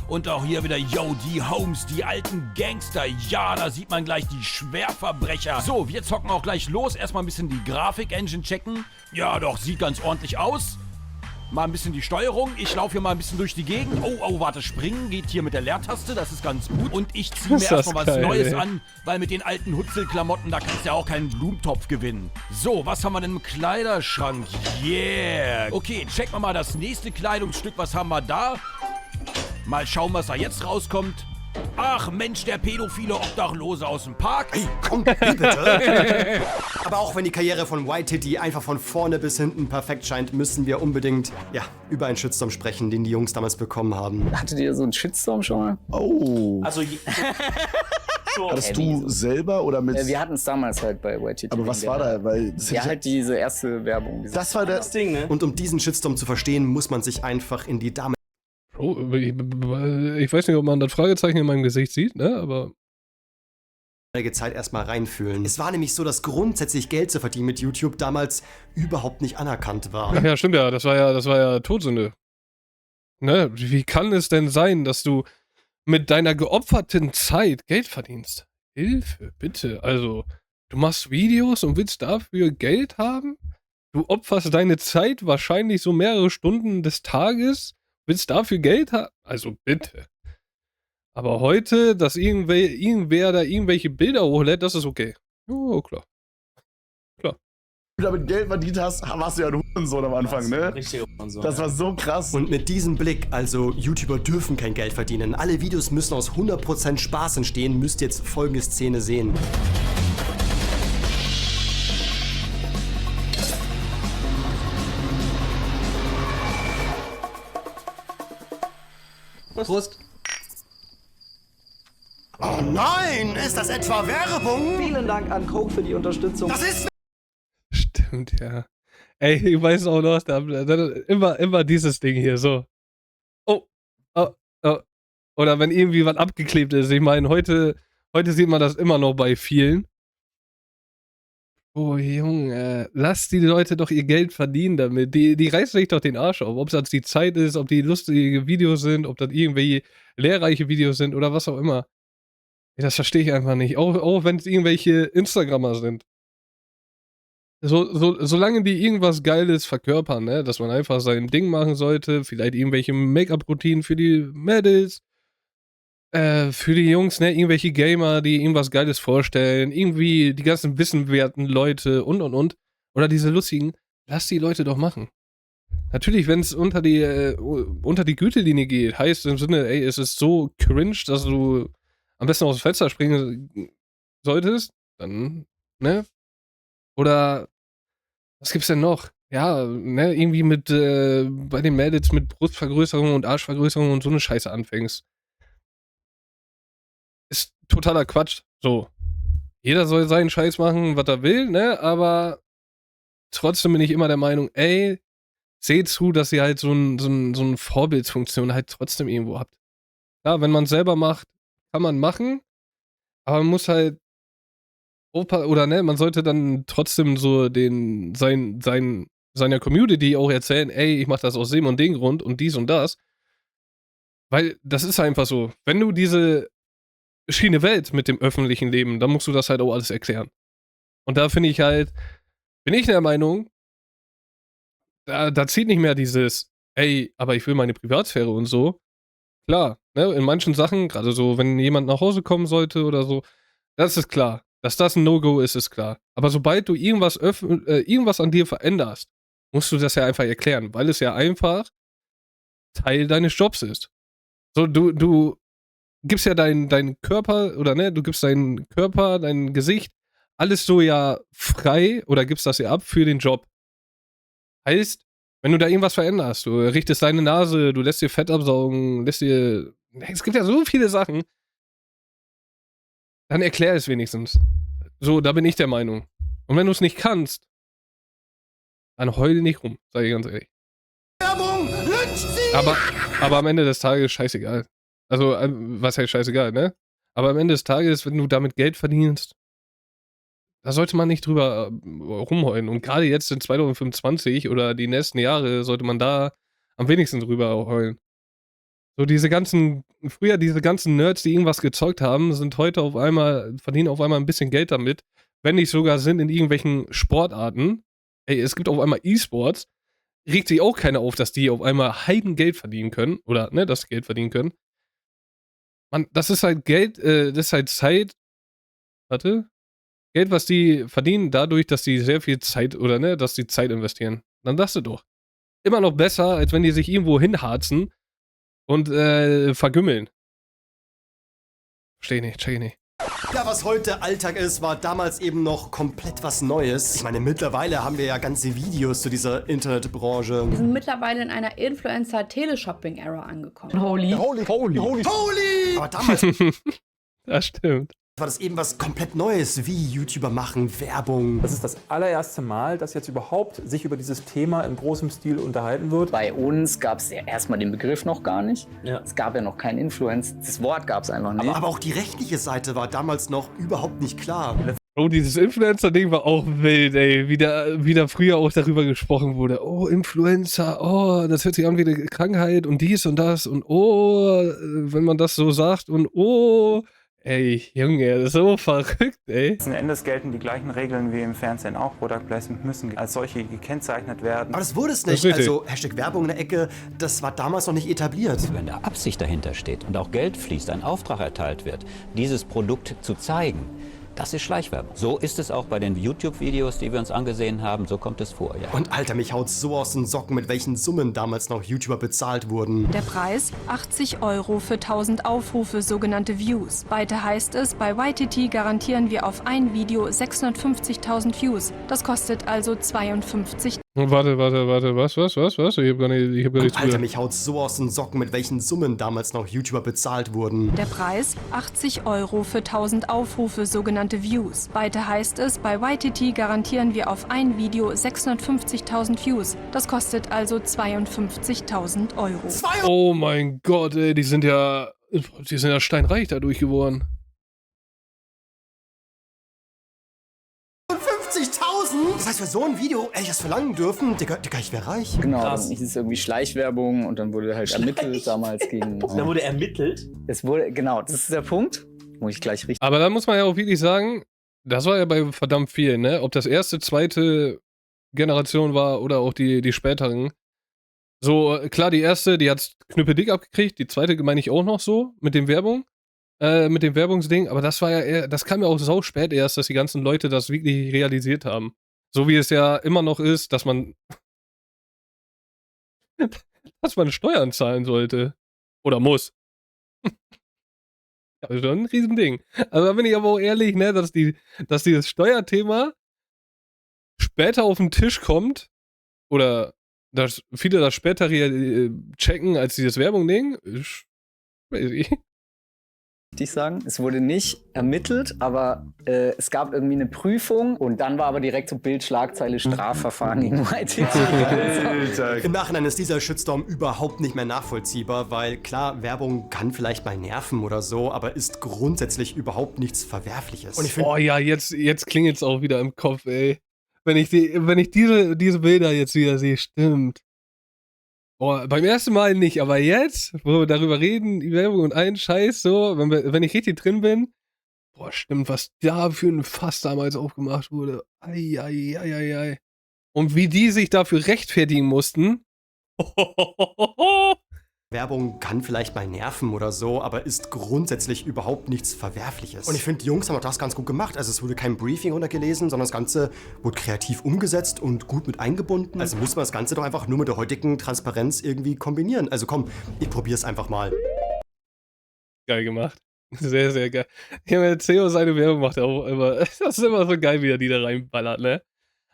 Und auch hier wieder, yo, die Holmes, die alten Gangster. Ja, da sieht man gleich die Schwerverbrecher. So, wir zocken auch gleich los. Erstmal ein bisschen die Grafik-Engine checken. Ja, doch, sieht ganz ordentlich aus. Mal ein bisschen die Steuerung. Ich laufe hier mal ein bisschen durch die Gegend. Oh, warte, springen geht hier mit der Leertaste. Das ist ganz gut. Und ich ziehe mir erstmal was Neues an, weil mit den alten Hutzelklamotten, da kannst du ja auch keinen Blumentopf gewinnen. So, was haben wir denn im Kleiderschrank? Yeah. Okay, checken wir mal das nächste Kleidungsstück. Was haben wir da? Mal schauen, was da jetzt rauskommt. Ach Mensch, der pädophile Obdachlose aus dem Park. Hey, komm, bitte. Aber auch wenn die Karriere von Waititi einfach von vorne bis hinten perfekt scheint, müssen wir unbedingt, über einen Shitstorm sprechen, den die Jungs damals bekommen haben. Hattet ihr so einen Shitstorm schon mal? Oh. Also, hattest du selber oder mit... Wir hatten es damals halt bei Waititi. Aber was war da? Weil halt diese erste Werbung. Das war das Ding, ne? Und um diesen Shitstorm zu verstehen, muss man sich einfach in die Dame... Oh, ich weiß nicht, ob man das Fragezeichen in meinem Gesicht sieht, ne? Aber Zeit erstmal reinfühlen. Es war nämlich so, dass grundsätzlich Geld zu verdienen mit YouTube damals überhaupt nicht anerkannt war. Ach ja, stimmt ja. Das war ja Todsünde. Ne? Wie kann es denn sein, dass du mit deiner geopferten Zeit Geld verdienst? Hilfe, bitte. Also, du machst Videos und willst dafür Geld haben? Du opferst deine Zeit, wahrscheinlich so mehrere Stunden des Tages, willst dafür Geld haben? Also bitte. Aber heute, dass irgendwer da irgendwelche Bilder hochlädt, das ist okay. Oh, klar. Klar. Wenn du damit Geld verdient hast, warst du ja ein Hurensohn am Anfang, ne? Richtig Hurensohn. Das war so krass. Und mit diesem Blick, also YouTuber dürfen kein Geld verdienen. Alle Videos müssen aus 100% Spaß entstehen, müsst ihr jetzt folgende Szene sehen. Prost. Oh nein, ist das etwa Werbung? Vielen Dank an Coke für die Unterstützung. Das ist... Stimmt, ja. Ey, ich weiß auch noch, immer dieses Ding hier, so. Oh. Oder wenn irgendwie was abgeklebt ist. Ich meine, heute sieht man das immer noch bei vielen. Oh Junge, lass die Leute doch ihr Geld verdienen damit. Die reißen sich doch den Arsch auf. Ob es jetzt die Zeit ist, ob die lustige Videos sind, ob das irgendwelche lehrreiche Videos sind oder was auch immer. Das verstehe ich einfach nicht. Auch wenn es irgendwelche Instagrammer sind. Solange die irgendwas Geiles verkörpern, ne, dass man einfach sein Ding machen sollte, vielleicht irgendwelche Make-up-Routinen für die Mädels, für die Jungs, ne, irgendwelche Gamer, die irgendwas Geiles vorstellen, irgendwie die ganzen wissenwerten Leute und. Oder diese lustigen, lass die Leute doch machen. Natürlich, wenn es unter die Gütelinie geht, heißt im Sinne, ey, es ist so cringe, dass du am besten aus dem Fenster springen solltest, dann, ne? Oder, was gibt's denn noch? ja, ne, irgendwie mit, bei den Mädels mit Brustvergrößerung und Arschvergrößerung und so eine Scheiße anfängst. Ist totaler Quatsch. So. Jeder soll seinen Scheiß machen, was er will, ne, aber trotzdem bin ich immer der Meinung, ey, seht zu, dass ihr halt so eine Vorbildsfunktion halt trotzdem irgendwo habt. Ja, wenn man es selber macht, kann man machen, aber man muss halt oder ne, man sollte dann trotzdem so seiner Community auch erzählen, ey, ich mach das aus dem und dem Grund und dies und das. Weil das ist einfach so. Wenn du diese Schiene wählst mit dem öffentlichen Leben, dann musst du das halt auch alles erklären. Und da finde ich halt, bin ich der Meinung, da zieht nicht mehr dieses, ey, aber ich will meine Privatsphäre und so. Klar, ne, in manchen Sachen, gerade so, wenn jemand nach Hause kommen sollte oder so, das ist klar. Dass das ein No-Go ist, ist klar. Aber sobald du irgendwas an dir veränderst, musst du das ja einfach erklären, weil es ja einfach Teil deines Jobs ist. So, du gibst ja deinen Körper, oder ne, du gibst deinen Körper, dein Gesicht, alles so ja frei oder gibst das ja ab für den Job. Heißt, wenn du da irgendwas veränderst, du richtest deine Nase, du lässt dir Fett absaugen, es gibt ja so viele Sachen, dann erklär es wenigstens. So, da bin ich der Meinung. Und wenn du es nicht kannst, dann heul nicht rum, sag ich ganz ehrlich. Werbung, lyncht sie! Aber am Ende des Tages scheißegal. Also, was heißt scheißegal, ne? Aber am Ende des Tages, wenn du damit Geld verdienst, da sollte man nicht drüber rumheulen. Und gerade jetzt in 2025 oder die nächsten Jahre sollte man da am wenigsten drüber heulen. So diese ganzen Nerds, die irgendwas gezockt haben, verdienen auf einmal ein bisschen Geld damit, wenn nicht sogar sind in irgendwelchen Sportarten. Ey, es gibt auf einmal E-Sports, regt sich auch keiner auf, dass die auf einmal Heidengeld verdienen können, oder, ne, das Geld verdienen können. Man, das ist halt Geld, das ist halt Zeit, Geld, was die verdienen, dadurch, dass die sehr viel Zeit, oder, ne, dass die Zeit investieren. Dann sagst du doch. Immer noch besser, als wenn die sich irgendwo hinharzen und vergümmeln. Versteh nicht, check ich nicht. Ja, was heute Alltag ist, war damals eben noch komplett was Neues. Ich meine, mittlerweile haben wir ja ganze Videos zu dieser Internetbranche. Wir sind mittlerweile in einer Influencer-Teleshopping-Era angekommen. Holy! Aber damals Das stimmt. war das eben was komplett Neues, wie YouTuber machen Werbung. Das ist das allererste Mal, dass jetzt überhaupt sich über dieses Thema in großem Stil unterhalten wird. Bei uns gab es ja erstmal den Begriff noch gar nicht. Ja. Es gab ja noch keinen Influencer. Das Wort gab es einfach nicht. Aber auch die rechtliche Seite war damals noch überhaupt nicht klar. Oh, dieses Influencer-Ding war auch wild, ey. Wie da früher auch darüber gesprochen wurde. Oh, Influencer, oh, das hört sich an wie eine Krankheit und dies und das und oh, wenn man das so sagt und oh. Ey, Junge, das ist so verrückt, ey. Letzten Endes gelten die gleichen Regeln wie im Fernsehen auch. Product Placement müssen als solche gekennzeichnet werden. Aber das wurde es nicht. Also Hashtag Werbung in der Ecke, das war damals noch nicht etabliert. Wenn da Absicht dahinter steht und auch Geld fließt, ein Auftrag erteilt wird, dieses Produkt zu zeigen, das ist Schleichwerbung. So ist es auch bei den YouTube-Videos, die wir uns angesehen haben. So kommt es vor, ja. Und Alter, mich haut's so aus den Socken, mit welchen Summen damals noch YouTuber bezahlt wurden. Der Preis 80 € für 1000 Aufrufe, sogenannte Views. Weiter heißt es, bei YTT garantieren wir auf ein Video 650.000 Views. Das kostet also 52. Warte, was? Ich hab gar nicht Alter, zugehört. mich haut's so aus den Socken, mit welchen Summen damals noch YouTuber bezahlt wurden. Der Preis 80 € für 1000 Aufrufe, sogenannte Views. Weiter heißt es, bei YTT garantieren wir auf ein Video 650.000 Views. Das kostet also 52.000 €. Oh mein Gott, ey, die sind ja steinreich dadurch geworden. 50.000? Das heißt, für so ein Video hätte ich das verlangen dürfen? Digga, ich wäre reich. Genau, dann hieß es irgendwie Schleichwerbung und dann wurde halt ermittelt damals gegen... Dann wurde ermittelt? Es wurde, genau, das ist der Punkt. Muss ich gleich richtig... Aber da muss man ja auch wirklich sagen, das war ja bei verdammt vielen, ne? Ob das erste, zweite Generation war oder auch die späteren. So, klar, die erste, die hat's knüppeldick abgekriegt, die zweite meine ich auch noch so, mit dem Werbungsding, aber das war ja eher, das kam ja auch so spät erst, dass die ganzen Leute das wirklich realisiert haben. So wie es ja immer noch ist, dass man Steuern zahlen sollte. Oder muss. Das ist schon ein Riesending. Also da bin ich aber auch ehrlich, ne, dass dieses Steuerthema später auf den Tisch kommt, oder dass viele das später checken, als dieses Werbung-Ding, ist crazy. Ich sagen, es wurde nicht ermittelt, aber es gab irgendwie eine Prüfung und dann war aber direkt so Bildschlagzeile Strafverfahren gegen YTT. Alter. Im Nachhinein ist dieser Shitstorm überhaupt nicht mehr nachvollziehbar, weil klar, Werbung kann vielleicht mal nerven oder so, aber ist grundsätzlich überhaupt nichts Verwerfliches. Und ich Oh ja, jetzt klingelt es auch wieder im Kopf, ey. Wenn ich diese Bilder jetzt wieder sehe, stimmt. Boah, beim ersten Mal nicht, aber jetzt, wo wir darüber reden, die Werbung und einen Scheiß, so, wenn ich richtig drin bin, boah, stimmt, was da für ein Fass damals aufgemacht wurde. Ei. Und wie die sich dafür rechtfertigen mussten. Werbung kann vielleicht mal nerven oder so, aber ist grundsätzlich überhaupt nichts Verwerfliches. Und ich finde, die Jungs haben auch das ganz gut gemacht. Also es wurde kein Briefing runtergelesen, sondern das Ganze wurde kreativ umgesetzt und gut mit eingebunden. Also muss man das Ganze doch einfach nur mit der heutigen Transparenz irgendwie kombinieren. Also komm, ich probier's einfach mal. Geil gemacht. Sehr, sehr geil. Ja, wenn Theo seine Werbung macht, auch immer. Das ist immer so geil, wie er die da reinballert, ne?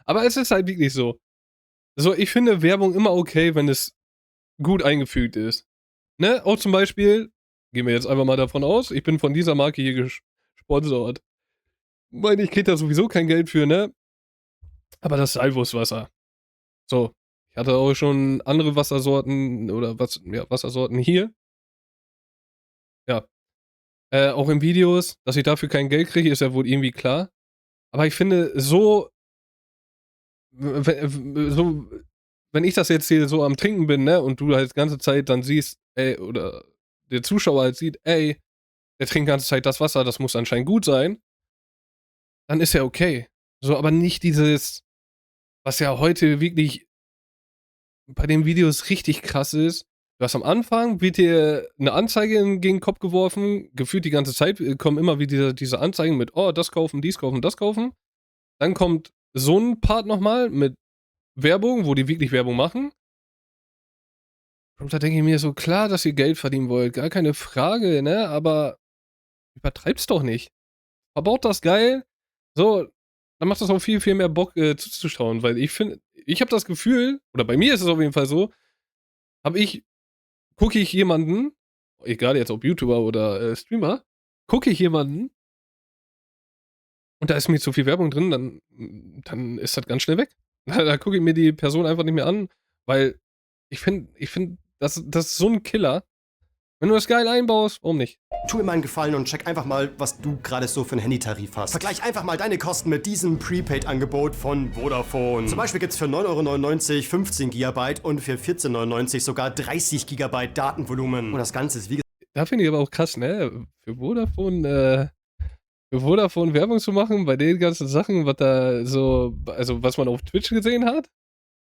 Aber es ist halt wirklich so. So, ich finde Werbung immer okay, wenn es gut eingefügt ist. Ne? Auch zum Beispiel, gehen wir jetzt einfach mal davon aus, ich bin von dieser Marke hier gesponsert. Ich meine, ich kriege da sowieso kein Geld für, ne? Aber das Salvuswasser. So, ich hatte auch schon andere Wassersorten oder Wassersorten hier. Ja. Auch in Videos, dass ich dafür kein Geld kriege, ist ja wohl irgendwie klar. Aber ich finde, wenn ich das jetzt hier so am Trinken bin, ne, und du halt die ganze Zeit dann siehst, ey, oder der Zuschauer halt sieht, ey, der trinkt die ganze Zeit das Wasser, das muss anscheinend gut sein, dann ist ja okay. So, aber nicht dieses, was ja heute wirklich bei den Videos richtig krass ist. Du hast am Anfang, wird dir eine Anzeige gegen den Kopf geworfen, gefühlt die ganze Zeit kommen immer wieder diese Anzeigen mit, oh, das kaufen, dies kaufen, das kaufen. Dann kommt so ein Part nochmal mit Werbung, wo die wirklich Werbung machen. Und da denke ich mir so, klar, dass ihr Geld verdienen wollt, gar keine Frage, ne, aber übertreib's doch nicht. Verbaut das geil, so, dann macht das auch viel, viel mehr Bock zuzuschauen, weil ich finde, ich habe das Gefühl, oder bei mir ist es auf jeden Fall so, gucke ich jemanden, egal jetzt ob YouTuber oder Streamer, gucke ich jemanden und da ist mir zu viel Werbung drin, dann ist das ganz schnell weg. Da gucke ich mir die Person einfach nicht mehr an, weil ich finde, das ist so ein Killer. Wenn du das geil einbaust, warum nicht? Tu mir mal einen Gefallen und check einfach mal, was du gerade so für einen Handytarif hast. Vergleich einfach mal deine Kosten mit diesem Prepaid-Angebot von Vodafone. Zum Beispiel gibt's für 9,99 € 15 GB und für 14,99 € sogar 30 GB Datenvolumen. Und das Ganze ist wie gesagt... Da finde ich aber auch krass, ne? Für Vodafone Werbung zu machen bei den ganzen Sachen, was da so, also was man auf Twitch gesehen hat.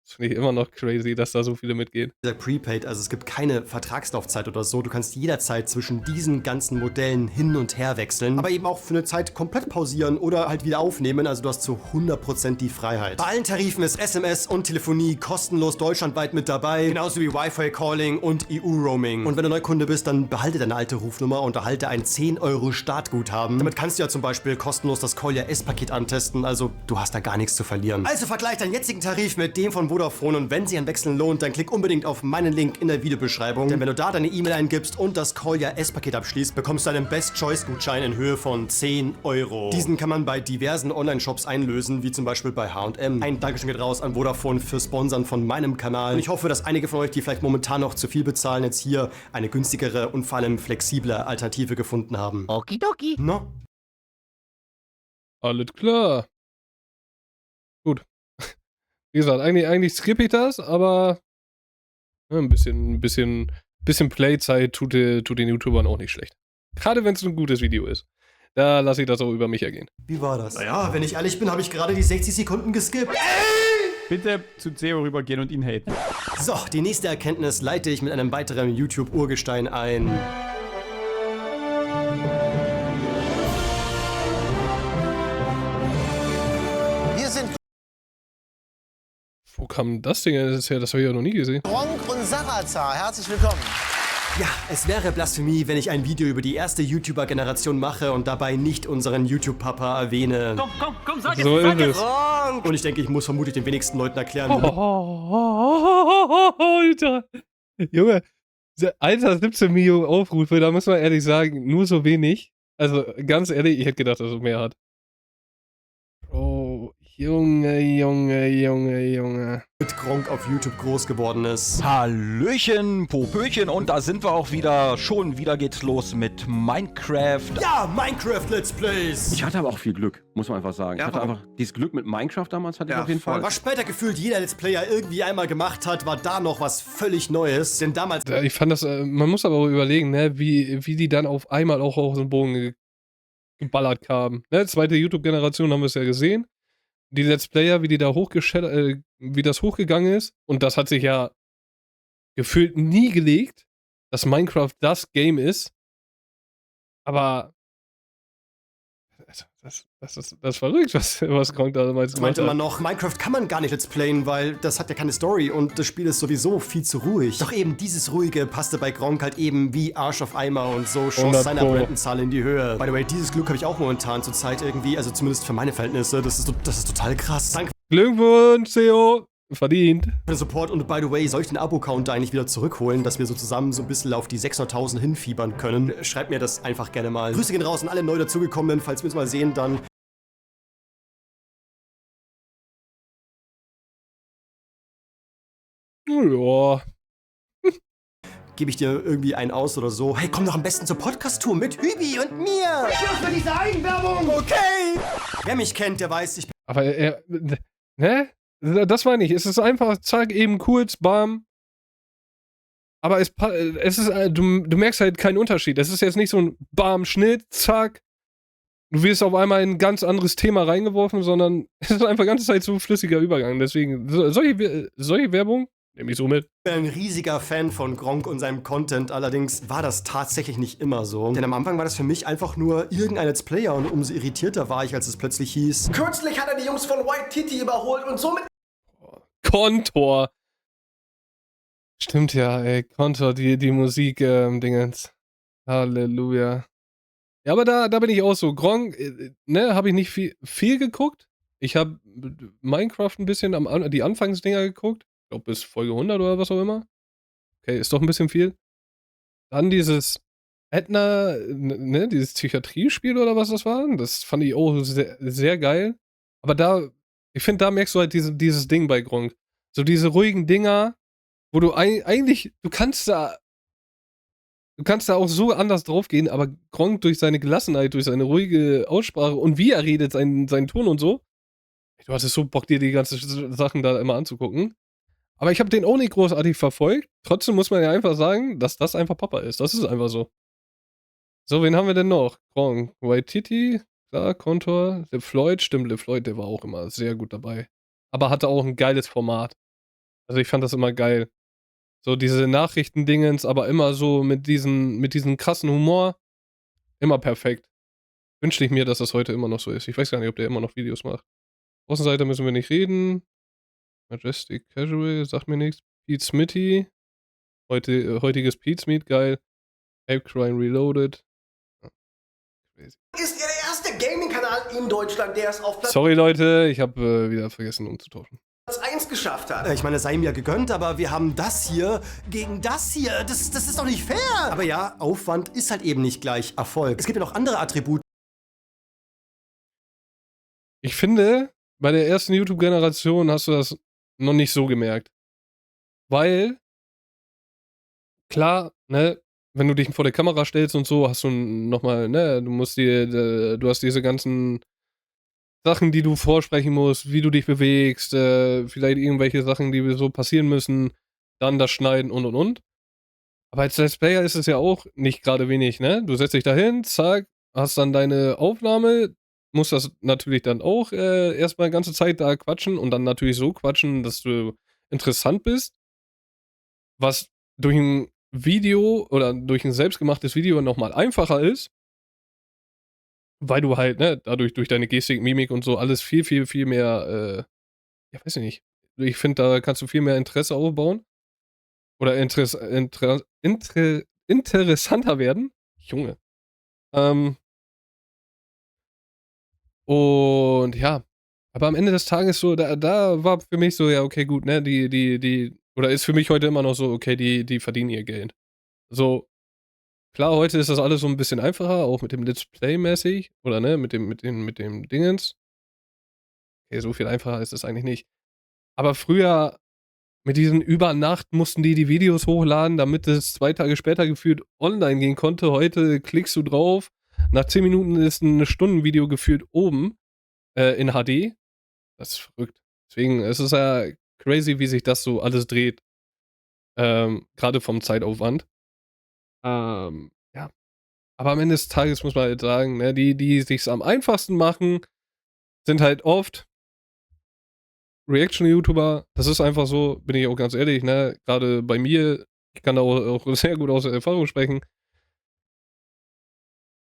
Das finde ich immer noch crazy, dass da so viele mitgehen. Dieser Prepaid, also es gibt keine Vertragslaufzeit oder so. Du kannst jederzeit zwischen diesen ganzen Modellen hin und her wechseln, aber eben auch für eine Zeit komplett pausieren oder halt wieder aufnehmen. Also du hast zu 100% die Freiheit. Bei allen Tarifen ist SMS und Telefonie kostenlos deutschlandweit mit dabei, genauso wie Wi-Fi-Calling und EU-Roaming. Und wenn du Neukunde bist, dann behalte deine alte Rufnummer und erhalte ein 10 € Startguthaben. Damit kannst du ja zum Beispiel kostenlos das Kolja S-Paket antesten, also du hast da gar nichts zu verlieren. Also vergleich deinen jetzigen Tarif mit dem von Vodafone und wenn sich ein Wechsel lohnt, dann klick unbedingt auf meinen Link in der Videobeschreibung. Denn wenn du da deine E-Mail eingibst und das Kolja S-Paket abschließt, bekommst du einen Best-Choice-Gutschein in Höhe von 10 €. Diesen kann man bei diversen Online-Shops einlösen, wie zum Beispiel bei H&M. Ein Dankeschön geht raus an Vodafone für Sponsern von meinem Kanal. Und ich hoffe, dass einige von euch, die vielleicht momentan noch zu viel bezahlen, jetzt hier eine günstigere und vor allem flexible Alternative gefunden haben. Okidoki. No? Alles klar. Gut. Wie gesagt, eigentlich skippe ich das, aber ein bisschen Playzeit tut den YouTubern auch nicht schlecht. Gerade wenn es ein gutes Video ist. Da lasse ich das auch über mich ergehen. Wie war das? Naja, wenn ich ehrlich bin, habe ich gerade die 60 Sekunden geskippt. Bitte zu Theo rübergehen und ihn haten. So, die nächste Erkenntnis leite ich mit einem weiteren YouTube-Urgestein ein. Wo kam das Ding? Das habe ich ja noch nie gesehen. Gronk und Sarazar, herzlich willkommen. Ja, es wäre Blasphemie, wenn ich ein Video über die erste YouTuber-Generation mache und dabei nicht unseren YouTube-Papa erwähne. Komm, sag So ist es. Und ich denke, ich muss vermutlich den wenigsten Leuten erklären. Alter. Junge, Alter, 17 Millionen Aufrufe, da muss man ehrlich sagen, nur so wenig. Also, ganz ehrlich, ich hätte gedacht, dass es mehr hat. Oh, Junge. Mit Gronkh auf YouTube groß geworden ist. Hallöchen, Popöchen und da sind wir auch wieder. Schon wieder geht's los mit Minecraft. Ja, Minecraft Let's Plays. Ich hatte aber auch viel Glück, muss man einfach sagen. Ja, ich hatte warum? einfach dieses Glück mit Minecraft damals hatte ich auf jeden Fall. Was später gefühlt jeder Let's Player irgendwie einmal gemacht hat, war da noch was völlig Neues. Denn damals... Ich fand das, man muss aber auch überlegen, ne, wie die dann auf einmal auch auf den Bogen geballert kamen. Ne, zweite YouTube-Generation haben wir es ja gesehen. Die Let's Player, wie die da wie das hochgegangen ist. Und das hat sich ja gefühlt nie gelegt, dass Minecraft das Game ist. Aber das ist verrückt, was Gronkh damals gemacht meinte hat. man noch, Minecraft kann man gar nicht Let's Playen, weil das hat ja keine Story und das Spiel ist sowieso viel zu ruhig. Doch eben dieses Ruhige passte bei Gronkh halt eben wie Arsch auf Eimer und so schoss seine Abonnentenzahl in die Höhe. By the way, dieses Glück habe ich auch momentan zur Zeit irgendwie, also zumindest für meine Verhältnisse, das ist total krass. Danke Glückwunsch, CEO! Verdient. für den Support und by the way, soll ich den Abo-Counter eigentlich wieder zurückholen, dass wir so zusammen so ein bisschen auf die 600.000 hinfiebern können? Schreibt mir das einfach gerne mal. Grüße gehen raus an alle neu dazugekommenen, falls wir uns mal sehen, dann... Ja. Gebe ich dir irgendwie einen aus oder so. Hey, komm doch am besten zur Podcast-Tour mit Hübi und mir. Schluss für diese Eigenwerbung! Okay. Wer mich kennt, der weiß, ich bin... Aber ne? Das meine ich. Es ist einfach, zack, eben kurz, bam. Aber es ist, du merkst halt keinen Unterschied. Es ist jetzt nicht so ein bam, Schnitt, zack. Du wirst auf einmal in ein ganz anderes Thema reingeworfen, sondern es ist einfach die ganze Zeit so ein flüssiger Übergang. Deswegen, solche Werbung nehme ich so mit. Ich bin ein riesiger Fan von Gronkh und seinem Content, allerdings war das tatsächlich nicht immer so. Denn am Anfang war das für mich einfach nur irgendein Let's Player und umso irritierter war ich, als es plötzlich hieß: Kürzlich hat er die Jungs von White Titty überholt und somit... Kontor. Stimmt ja, ey. Kontor, die Musik, Dingens. Halleluja. Ja, aber da bin ich auch so. Gronkh, ne, habe ich nicht viel geguckt. Ich habe Minecraft ein bisschen die Anfangsdinger geguckt. Ich glaube bis Folge 100 oder was auch immer. Okay, ist doch ein bisschen viel. Dann dieses Edna, ne, dieses Psychiatriespiel oder was das war. Das fand ich auch sehr, sehr geil. Aber ich finde, da merkst du halt dieses Ding bei Gronkh. So diese ruhigen Dinger, wo du eigentlich, du kannst da auch so anders drauf gehen, aber Gronkh durch seine Gelassenheit, durch seine ruhige Aussprache und wie er redet, seinen Ton und so, du hattest so Bock, dir die ganzen Sachen da immer anzugucken. Aber ich habe den auch nicht großartig verfolgt. Trotzdem muss man ja einfach sagen, dass das einfach Papa ist. Das ist einfach so. So, wen haben wir denn noch? Gronkh, White Titty, klar, Kontor, LeFloid, stimmt, LeFloid, der war auch immer sehr gut dabei. Aber hatte auch ein geiles Format. Also ich fand das immer geil. So diese Nachrichtendingens, aber immer so mit diesem krassen Humor. Immer perfekt. Wünschte ich mir, dass das heute immer noch so ist. Ich weiß gar nicht, ob der immer noch Videos macht. Außenseiter müssen wir nicht reden. Majestic Casual, sagt mir nichts. Pete Smithy. Heutiges Pete Smith, geil. Ape Crime Reloaded. Ist ihr der erste Gaming-Kanal in Deutschland, der es auf Platz Sorry Leute, ich habe wieder vergessen umzutauschen. 1 geschafft hat? Ich meine, es sei ihm ja gegönnt, aber wir haben das hier gegen das hier. Das ist doch nicht fair. Aber ja, Aufwand ist halt eben nicht gleich Erfolg. Es gibt ja noch andere Attribute. Ich finde, bei der ersten YouTube-Generation hast du das noch nicht so gemerkt. Weil, klar, ne, wenn du dich vor der Kamera stellst und so, hast du nochmal, ne, du hast diese ganzen Sachen, die du vorsprechen musst, wie du dich bewegst, vielleicht irgendwelche Sachen, die so passieren müssen, dann das Schneiden und. Aber als Let's Player ist es ja auch nicht gerade wenig, ne? Du setzt dich dahin, zack, hast dann deine Aufnahme, musst das natürlich dann auch erstmal die ganze Zeit da quatschen und dann natürlich so quatschen, dass du interessant bist, was durch ein Video oder durch ein selbstgemachtes Video nochmal einfacher ist, weil du halt, ne, dadurch durch deine Gestik, Mimik und so alles viel, viel, viel mehr, ja, weiß ich nicht. Ich finde, da kannst du viel mehr Interesse aufbauen. Oder interessanter werden. Junge. Und ja, aber am Ende des Tages so, da war für mich so, ja, okay, gut, ne, oder ist für mich heute immer noch so, okay, die verdienen ihr Geld. So, klar, heute ist das alles so ein bisschen einfacher, auch mit dem Let's Play-mäßig, oder ne, mit dem Dingens. Okay, so viel einfacher ist es eigentlich nicht. Aber früher, mit diesen über Nacht mussten die Videos hochladen, damit es 2 Tage später gefühlt online gehen konnte. Heute klickst du drauf, nach 10 Minuten ist ein Stundenvideo gefühlt oben, in HD. Das ist verrückt. Deswegen ist es ja crazy, wie sich das so alles dreht. Gerade vom Zeitaufwand. Ja. Aber am Ende des Tages muss man halt sagen, ne, die sich's am einfachsten machen, sind halt oft Reaction-YouTuber. Das ist einfach so, bin ich auch ganz ehrlich, ne, gerade bei mir, ich kann da auch sehr gut aus Erfahrung sprechen.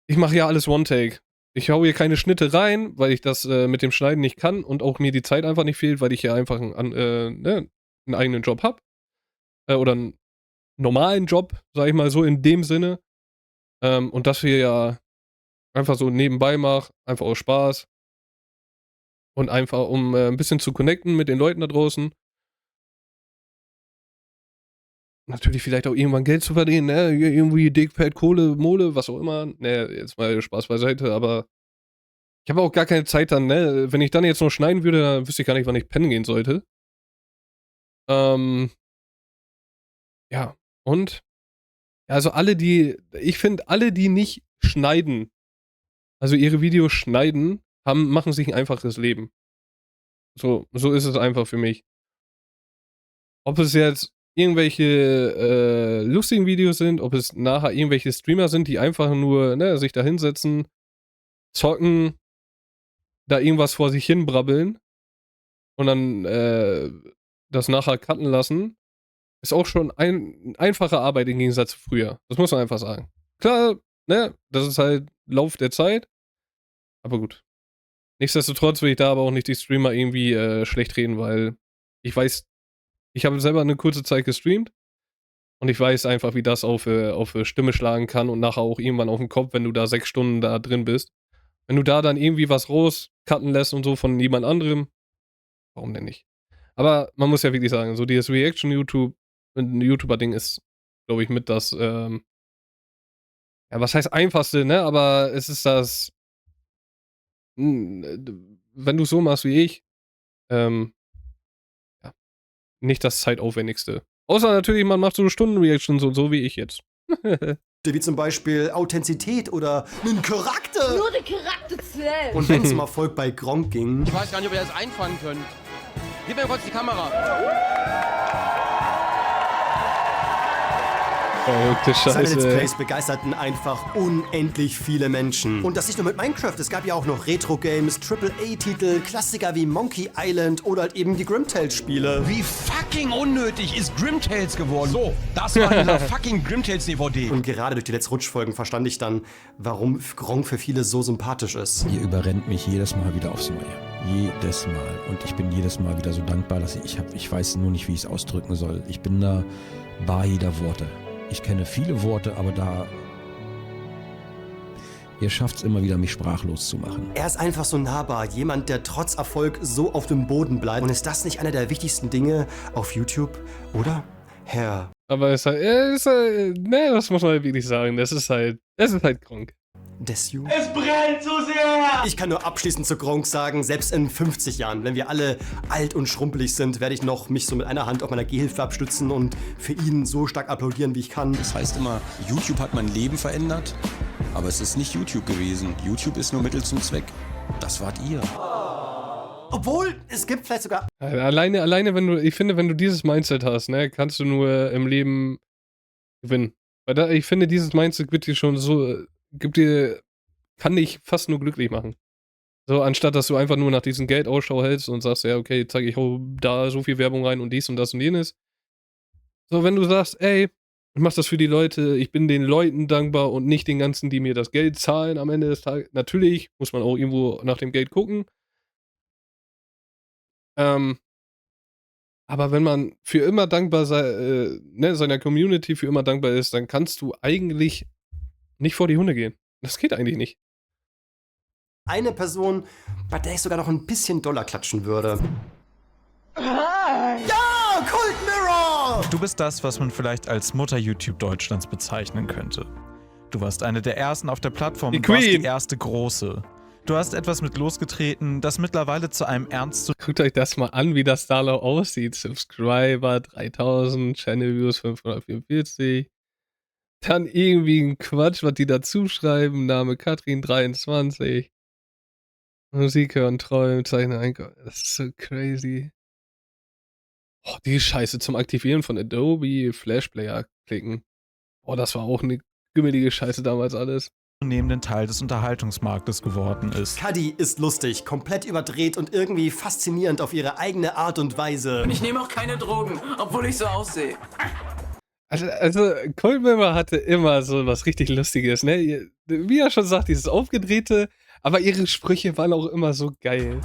Ich mache ja alles One-Take. Ich hau hier keine Schnitte rein, weil ich das mit dem Schneiden nicht kann und auch mir die Zeit einfach nicht fehlt, weil ich ja einfach einen eigenen Job habe. Oder einen normalen Job, sag ich mal so, in dem Sinne. Und das hier ja einfach so nebenbei mache, einfach aus Spaß. Und einfach, um ein bisschen zu connecten mit den Leuten da draußen. Natürlich vielleicht auch irgendwann Geld zu verdienen, ne? Irgendwie Dickpad, Kohle, Mole, was auch immer. Ne, jetzt mal Spaß beiseite, aber ich habe auch gar keine Zeit dann, ne? Wenn ich dann jetzt noch schneiden würde, dann wüsste ich gar nicht, wann ich pennen gehen sollte. Ja, und also ich finde, alle, die nicht schneiden, also ihre Videos schneiden, machen sich ein einfaches Leben. So ist es einfach für mich. Ob es jetzt irgendwelche lustigen Videos sind, ob es nachher irgendwelche Streamer sind, die einfach nur, ne, sich da hinsetzen, zocken, da irgendwas vor sich hin brabbeln und dann das nachher cutten lassen, ist auch schon einfache Arbeit im Gegensatz zu früher. Das muss man einfach sagen. Klar, ne, das ist halt Lauf der Zeit, aber gut. Nichtsdestotrotz will ich da aber auch nicht die Streamer irgendwie schlecht reden, weil ich weiß, ich habe selber eine kurze Zeit gestreamt und ich weiß einfach, wie das auf Stimme schlagen kann und nachher auch irgendwann auf den Kopf, wenn du da 6 Stunden da drin bist. Wenn du da dann irgendwie was rauscutten lässt und so von jemand anderem, warum denn nicht? Aber man muss ja wirklich sagen, so dieses YouTuber-Ding ist, glaube ich, mit das, ja, was heißt einfachste, ne? Aber es ist das, wenn du so machst wie ich, ja, nicht das zeitaufwendigste. Außer natürlich, man macht so Stunden-Reactions und so wie ich jetzt. Wie zum Beispiel Authentizität oder einen Charakter. Nur der Charakter zählt. Und wenn es um Erfolg bei Gronkh ging. Ich weiß gar nicht, ob ihr das einfangen könnt. Gib mir kurz die Kamera. Verrückte Seine Scheiße. Let's Plays begeisterten einfach unendlich viele Menschen. Und das nicht nur mit Minecraft, es gab ja auch noch Retro-Games, AAA-Titel, Klassiker wie Monkey Island oder halt eben die Grimtales-Spiele. Wie fucking unnötig ist Grimtales geworden? So, das war dieser fucking Grimtales-DVD. Und gerade durch die Let's Rutsch-Folgen verstand ich dann, warum Gronkh für viele so sympathisch ist. Ihr überrennt mich jedes Mal wieder aufs Neue. Jedes Mal. Und ich bin jedes Mal wieder so dankbar, dass ich weiß nur nicht, wie ich es ausdrücken soll. Ich bin da bar jeder Worte. Ich kenne viele Worte, aber ihr schafft es immer wieder, mich sprachlos zu machen. Er ist einfach so nahbar, jemand, der trotz Erfolg so auf dem Boden bleibt. Und ist das nicht einer der wichtigsten Dinge auf YouTube, oder, Herr? Aber es ist halt, ne, das muss man halt wirklich sagen. Es ist halt Gronkh. Desu? Es brennt so sehr! Ich kann nur abschließend zu Gronkh sagen, selbst in 50 Jahren, wenn wir alle alt und schrumpelig sind, werde ich noch mich so mit einer Hand auf meiner Gehhilfe abstützen und für ihn so stark applaudieren, wie ich kann. Das heißt immer, YouTube hat mein Leben verändert, aber es ist nicht YouTube gewesen. YouTube ist nur Mittel zum Zweck. Das wart ihr. Obwohl, es gibt vielleicht sogar... Alleine, ich finde, wenn du dieses Mindset hast, ne, kannst du nur im Leben gewinnen. Weil ich finde, dieses Mindset wird dir schon so... kann dich fast nur glücklich machen. So, anstatt dass du einfach nur nach diesem Geld Ausschau hältst und sagst, ja, okay, ich hau da so viel Werbung rein und dies und das und jenes. So, wenn du sagst, ey, ich mach das für die Leute, ich bin den Leuten dankbar und nicht den ganzen, die mir das Geld zahlen am Ende des Tages. Natürlich muss man auch irgendwo nach dem Geld gucken. Aber wenn man für immer dankbar seiner Community für immer dankbar ist, dann kannst du eigentlich nicht vor die Hunde gehen. Das geht eigentlich nicht. Eine Person, bei der ich sogar noch ein bisschen doller klatschen würde. Ja, Cold Mirror! Du bist das, was man vielleicht als Mutter YouTube Deutschlands bezeichnen könnte. Du warst eine der ersten auf der Plattform und warst die erste große. Du hast etwas mit losgetreten, das mittlerweile zu einem Guckt euch das mal an, wie das da noch aussieht. Subscriber 3000, Channel Views 544. Dann irgendwie ein Quatsch, was die dazu schreiben. Name Katrin 23. Musik hören, träumen, zeichnen, einkaufen. Das ist so crazy. Oh, die Scheiße zum Aktivieren von Adobe Flash Player klicken. Oh, das war auch eine gümmelige Scheiße damals alles. Zunehmenden Teil des Unterhaltungsmarktes geworden ist. Kadi ist lustig, komplett überdreht und irgendwie faszinierend auf ihre eigene Art und Weise. Und ich nehme auch keine Drogen, obwohl ich so aussehe. Also Cold Mirror hatte immer so was richtig Lustiges, ne? Wie er schon sagt, dieses Aufgedrehte, aber ihre Sprüche waren auch immer so geil.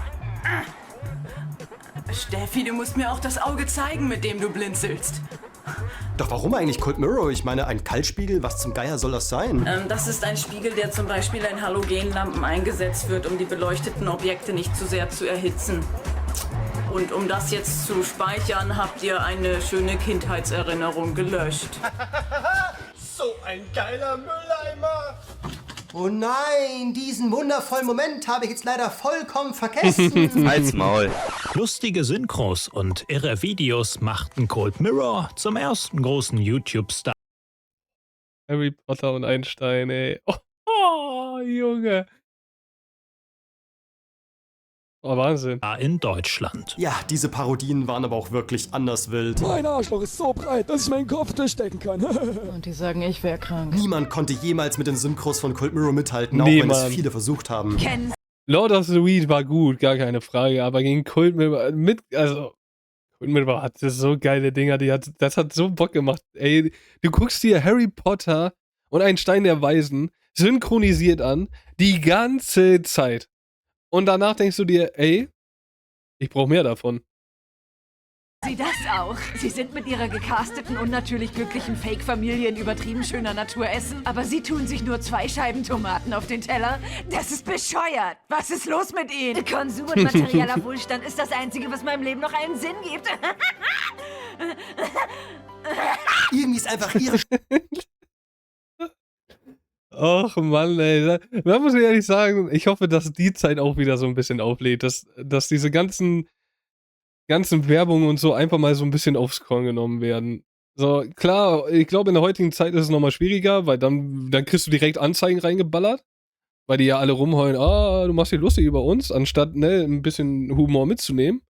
Steffi, du musst mir auch das Auge zeigen, mit dem du blinzelst. Doch warum eigentlich Cold Mirror? Ich meine, ein Kaltspiegel, was zum Geier soll das sein? Das ist ein Spiegel, der zum Beispiel in Halogenlampen eingesetzt wird, um die beleuchteten Objekte nicht zu sehr zu erhitzen. Und um das jetzt zu speichern, habt ihr eine schöne Kindheitserinnerung gelöscht. So ein geiler Mülleimer! Oh nein, diesen wundervollen Moment habe ich jetzt leider vollkommen vergessen. Halt's Maul. Lustige Synchros und irre Videos machten Cold Mirror zum ersten großen YouTube-Star. Harry Potter und Einstein, ey. Oh, Junge. Oh, Wahnsinn. In Deutschland. Ja, diese Parodien waren aber auch wirklich anders wild. Mein Arschloch ist so breit, dass ich meinen Kopf durchstecken kann. Und die sagen, ich wäre krank. Niemand konnte jemals mit den Synchros von Cold Mirror mithalten, auch wenn es viele versucht haben. Lord of the Weed war gut, gar keine Frage, aber gegen Cold Mirror Cold Mirror hatte so geile Dinger, das hat so Bock gemacht. Ey, du guckst dir Harry Potter und einen Stein der Weisen synchronisiert an, die ganze Zeit. Und danach denkst du dir, ey, ich brauche mehr davon. Sie das auch. Sie sind mit ihrer gecasteten, unnatürlich glücklichen Fake-Familie in übertrieben schöner Natur essen, aber sie tun sich nur 2 Scheiben Tomaten auf den Teller. Das ist bescheuert. Was ist los mit ihnen? Konsum und materieller Wohlstand ist das Einzige, was meinem Leben noch einen Sinn gibt. Irgendwie ist einfach ihre... Och Mann, ey. Da muss ich ehrlich sagen, ich hoffe, dass die Zeit auch wieder so ein bisschen auflädt, dass diese ganzen Werbungen und so einfach mal so ein bisschen aufs Korn genommen werden. So, klar, ich glaube, in der heutigen Zeit ist es nochmal schwieriger, weil dann kriegst du direkt Anzeigen reingeballert, weil die ja alle rumheulen, du machst dich lustig über uns, anstatt, ein bisschen Humor mitzunehmen.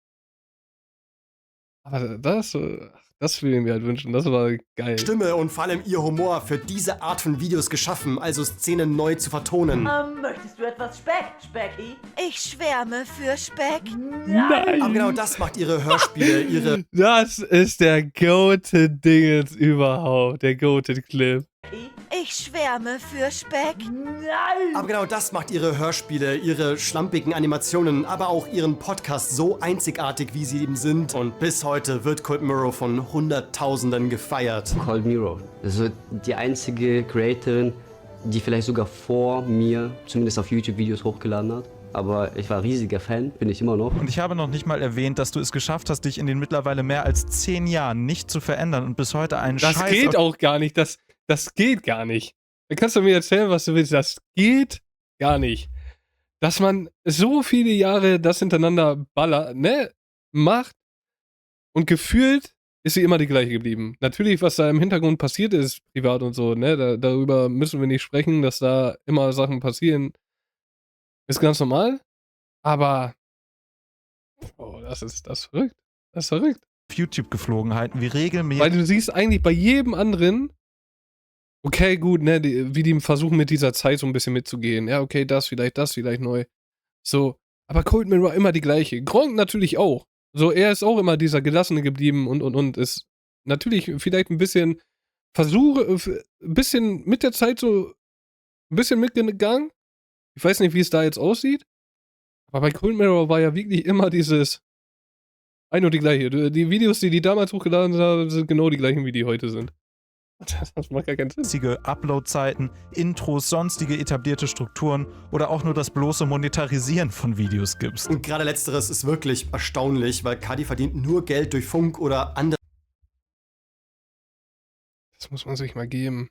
Aber das will ich mir halt wünschen, das war geil. Stimme und vor allem ihr Humor für diese Art von Videos geschaffen, also Szenen neu zu vertonen. Möchtest du etwas Speck, Specki? Ich schwärme für Speck. Nein. Aber genau das macht ihre Hörspiele, ihre... Das ist der goated Ding jetzt überhaupt, der goated Clip. Ich schwärme für Speck. Nein! Aber genau das macht ihre Hörspiele, ihre schlampigen Animationen, aber auch ihren Podcast so einzigartig, wie sie eben sind. Und bis heute wird Cold Mirror von Hunderttausenden gefeiert. Cold Mirror, also die einzige Creatorin, die vielleicht sogar vor mir, zumindest auf YouTube-Videos hochgeladen hat. Aber ich war riesiger Fan, bin ich immer noch. Und ich habe noch nicht mal erwähnt, dass du es geschafft hast, dich in den mittlerweile mehr als 10 Jahren nicht zu verändern und bis heute einen Scheiß... Das geht auch gar nicht, das geht gar nicht. Da kannst du mir erzählen, was du willst. Das geht gar nicht. Dass man so viele Jahre das hintereinander macht und gefühlt ist sie immer die gleiche geblieben. Natürlich, was da im Hintergrund passiert ist, privat und so, darüber müssen wir nicht sprechen, dass da immer Sachen passieren. Ist ganz normal. Aber das ist verrückt. Das ist verrückt. YouTube-Geflogenheiten, wie regelmäßig... Weil du siehst eigentlich bei jedem anderen, okay, gut, wie die versuchen mit dieser Zeit so ein bisschen mitzugehen. Ja, okay, das vielleicht neu. So, aber Cold Mirror immer die gleiche. Gronkh natürlich auch. So, er ist auch immer dieser Gelassene geblieben und ist natürlich vielleicht ein bisschen ein bisschen mit der Zeit so ein bisschen mitgegangen. Ich weiß nicht, wie es da jetzt aussieht. Aber bei Cold Mirror war ja wirklich immer dieses Ein und die gleiche. Die Videos, die damals hochgeladen haben, sind genau die gleichen, wie die heute sind. Das macht gar keinen Sinn. Upload-Zeiten, Intros, sonstige etablierte Strukturen oder auch nur das bloße Monetarisieren von Videos gibst. Und gerade letzteres ist wirklich erstaunlich, weil Kadi verdient nur Geld durch Funk oder andere. Das muss man sich mal geben.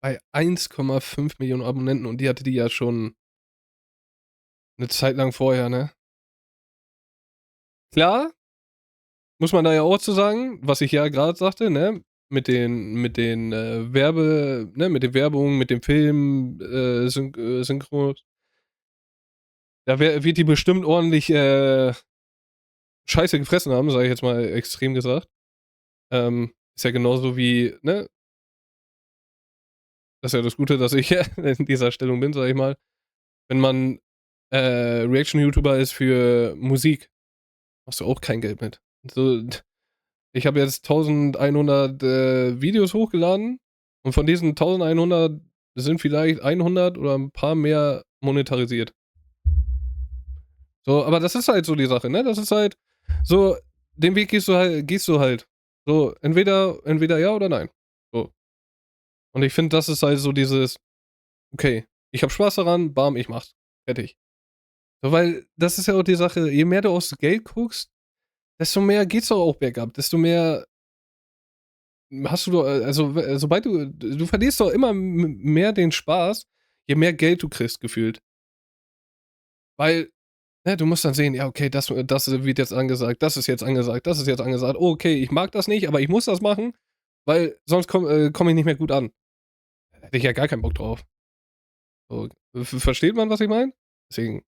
Bei 1,5 Millionen Abonnenten und die hatte die ja schon eine Zeit lang vorher, ne? Klar, muss man da ja auch zu sagen, was ich ja gerade sagte, ne? Mit den Werbungen, mit dem Film, Synchro. Da wird die bestimmt ordentlich Scheiße gefressen haben, sage ich jetzt mal extrem gesagt. Ist ja genauso wie, ne? Das ist ja das Gute, dass ich in dieser Stellung bin, sage ich mal. Wenn man Reaction-YouTuber ist für Musik, machst du auch kein Geld mit. So, ich habe jetzt 1100 Videos hochgeladen und von diesen 1100 sind vielleicht 100 oder ein paar mehr monetarisiert. So, aber das ist halt so die Sache, ne? Das ist halt so, den Weg gehst du halt. So, entweder ja oder nein. So. Und ich finde, das ist halt so dieses, okay, ich habe Spaß daran, bam, ich mach's. Fertig. So, weil das ist ja auch die Sache, je mehr du aufs Geld guckst, desto mehr geht's doch auch bergab, desto mehr hast du doch, also sobald du verlierst doch immer mehr den Spaß, je mehr Geld du kriegst, gefühlt. Weil, ne, du musst dann sehen, ja, okay, das wird jetzt angesagt, das ist jetzt angesagt, das ist jetzt angesagt, oh, okay, ich mag das nicht, aber ich muss das machen, weil sonst komm ich nicht mehr gut an. Da hätte ich ja gar keinen Bock drauf. So, versteht man, was ich meine? Deswegen.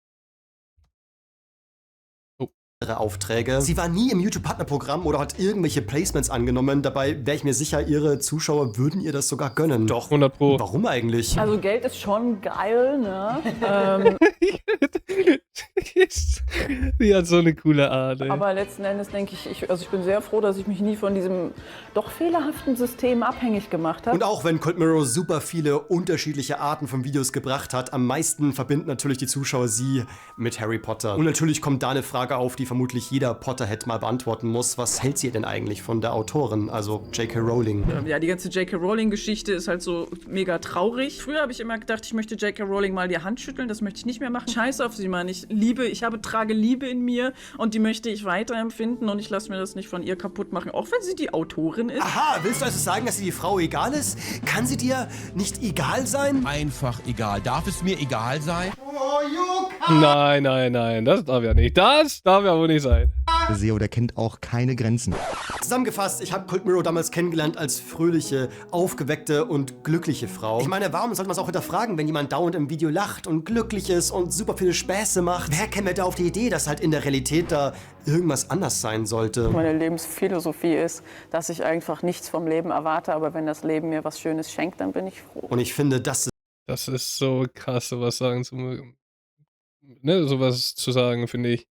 Aufträge. Sie war nie im YouTube-Partnerprogramm oder hat irgendwelche Placements angenommen. Dabei wäre ich mir sicher, ihre Zuschauer würden ihr das sogar gönnen. Doch, 100 Pro. Warum eigentlich? Also Geld ist schon geil, ne? Die hat so eine coole Art, ey. Aber letzten Endes denke ich, ich bin sehr froh, dass ich mich nie von diesem doch fehlerhaften System abhängig gemacht habe. Und auch wenn Cold Mirror super viele unterschiedliche Arten von Videos gebracht hat, am meisten verbinden natürlich die Zuschauer sie mit Harry Potter. Und natürlich kommt da eine Frage auf, die vermutlich jeder Potterhead mal beantworten muss. Was hält sie denn eigentlich von der Autorin, also J.K. Rowling? Ja, die ganze J.K. Rowling-Geschichte ist halt so mega traurig. Früher habe ich immer gedacht, ich möchte J.K. Rowling mal die Hand schütteln. Das möchte ich nicht mehr machen. Scheiße auf sie, Mann. Ich trage Liebe in mir und die möchte ich weiterempfinden und ich lasse mir das nicht von ihr kaputt machen, auch wenn sie die Autorin ist. Aha, willst du also sagen, dass sie die Frau egal ist? Kann sie dir nicht egal sein? Einfach egal. Darf es mir egal sein? Nein, das darf ja nicht. Das darf ja wohl nicht sein. SEO, der kennt auch keine Grenzen. Zusammengefasst, ich habe Cold Mirror damals kennengelernt als fröhliche, aufgeweckte und glückliche Frau. Ich meine, warum sollte man es auch hinterfragen, wenn jemand dauernd im Video lacht und glücklich ist und super viele Späße macht? Wer käme da auf die Idee, dass halt in der Realität da irgendwas anders sein sollte? Meine Lebensphilosophie ist, dass ich einfach nichts vom Leben erwarte, aber wenn das Leben mir was Schönes schenkt, dann bin ich froh. Und ich finde, das ist so krass, sowas sagen zu mögen. Ne, sowas zu sagen, finde ich.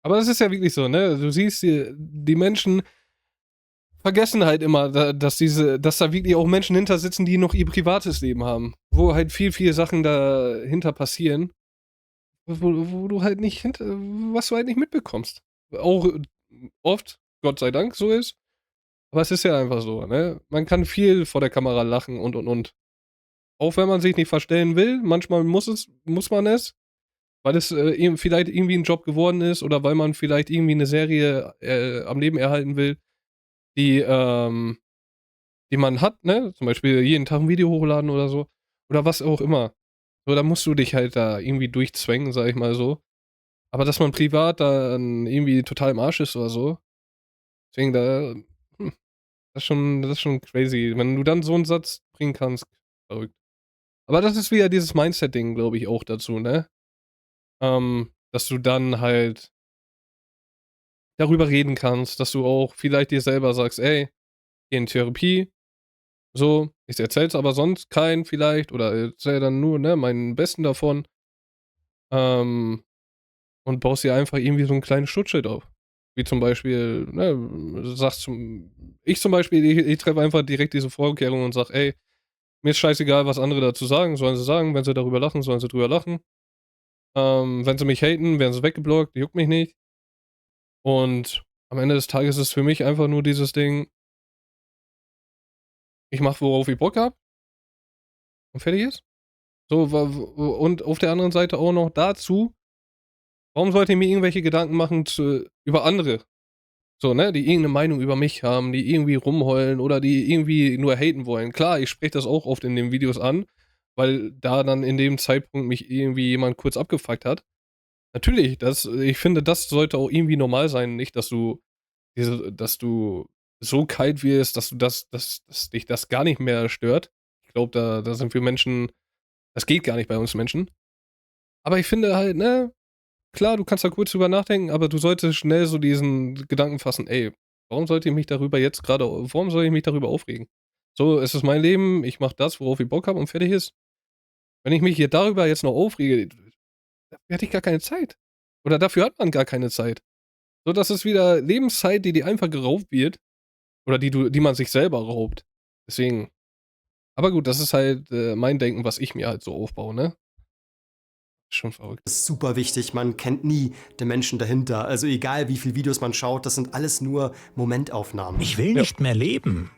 Aber das ist ja wirklich so, ne? Du siehst, die Menschen vergessen halt immer, dass da wirklich auch Menschen hinter sitzen, die noch ihr privates Leben haben. Wo halt viel Sachen dahinter passieren, wo du halt nicht was du halt nicht mitbekommst. Auch oft, Gott sei Dank, so ist. Aber es ist ja einfach so, ne? Man kann viel vor der Kamera lachen und. Auch wenn man sich nicht verstellen will, manchmal muss man es, weil es vielleicht irgendwie ein Job geworden ist oder weil man vielleicht irgendwie eine Serie am Leben erhalten will, die man hat, ne? Zum Beispiel jeden Tag ein Video hochladen oder so. Oder was auch immer. So, da musst du dich halt da irgendwie durchzwängen, sag ich mal so. Aber dass man privat dann irgendwie total im Arsch ist oder so. Deswegen das ist schon crazy. Wenn du dann so einen Satz bringen kannst, verrückt. Aber das ist wieder dieses Mindset-Ding, glaube ich, auch dazu, ne? Dass du dann halt darüber reden kannst, dass du auch vielleicht dir selber sagst, ey, geh in Therapie, so, ich erzähl's aber sonst keinen vielleicht oder erzähl dann nur, ne, meinen Besten davon, und baust dir einfach irgendwie so ein kleines Schutzschild auf. Wie zum Beispiel, ne, ich zum Beispiel, ich treffe einfach direkt diese Vorkehrung und sag, ey, mir ist scheißegal, was andere dazu sagen, sollen sie sagen, wenn sie darüber lachen, sollen sie drüber lachen. Wenn sie mich haten, werden sie weggeblockt, juckt mich nicht. Und am Ende des Tages ist für mich einfach nur dieses Ding, ich mache, worauf ich Bock habe und fertig ist. So, und auf der anderen Seite auch noch dazu, warum sollte ich mir irgendwelche Gedanken machen über andere? So, ne, die irgendeine Meinung über mich haben, die irgendwie rumheulen oder die irgendwie nur haten wollen. Klar, ich spreche das auch oft in den Videos an, weil da dann in dem Zeitpunkt mich irgendwie jemand kurz abgefuckt hat. Natürlich, ich finde, das sollte auch irgendwie normal sein, nicht, dass du so kalt wirst, dass dich das gar nicht mehr stört. Ich glaube, da sind wir Menschen, das geht gar nicht bei uns Menschen. Aber ich finde halt, ne, klar, du kannst da kurz drüber nachdenken, aber du solltest schnell so diesen Gedanken fassen, ey, warum soll ich mich darüber aufregen? So, es ist mein Leben, ich mache das, worauf ich Bock habe und fertig ist. Wenn ich mich hier darüber jetzt noch aufrege, dafür hätte ich gar keine Zeit. Oder dafür hat man gar keine Zeit. So, das ist wieder Lebenszeit, die dir einfach geraubt wird. Oder die man sich selber raubt. Deswegen. Aber gut, das ist halt mein Denken, was ich mir halt so aufbaue, ne? Schon verrückt. Das ist super wichtig, man kennt nie den Menschen dahinter. Also egal, wie viele Videos man schaut, das sind alles nur Momentaufnahmen. Ich will nicht mehr leben.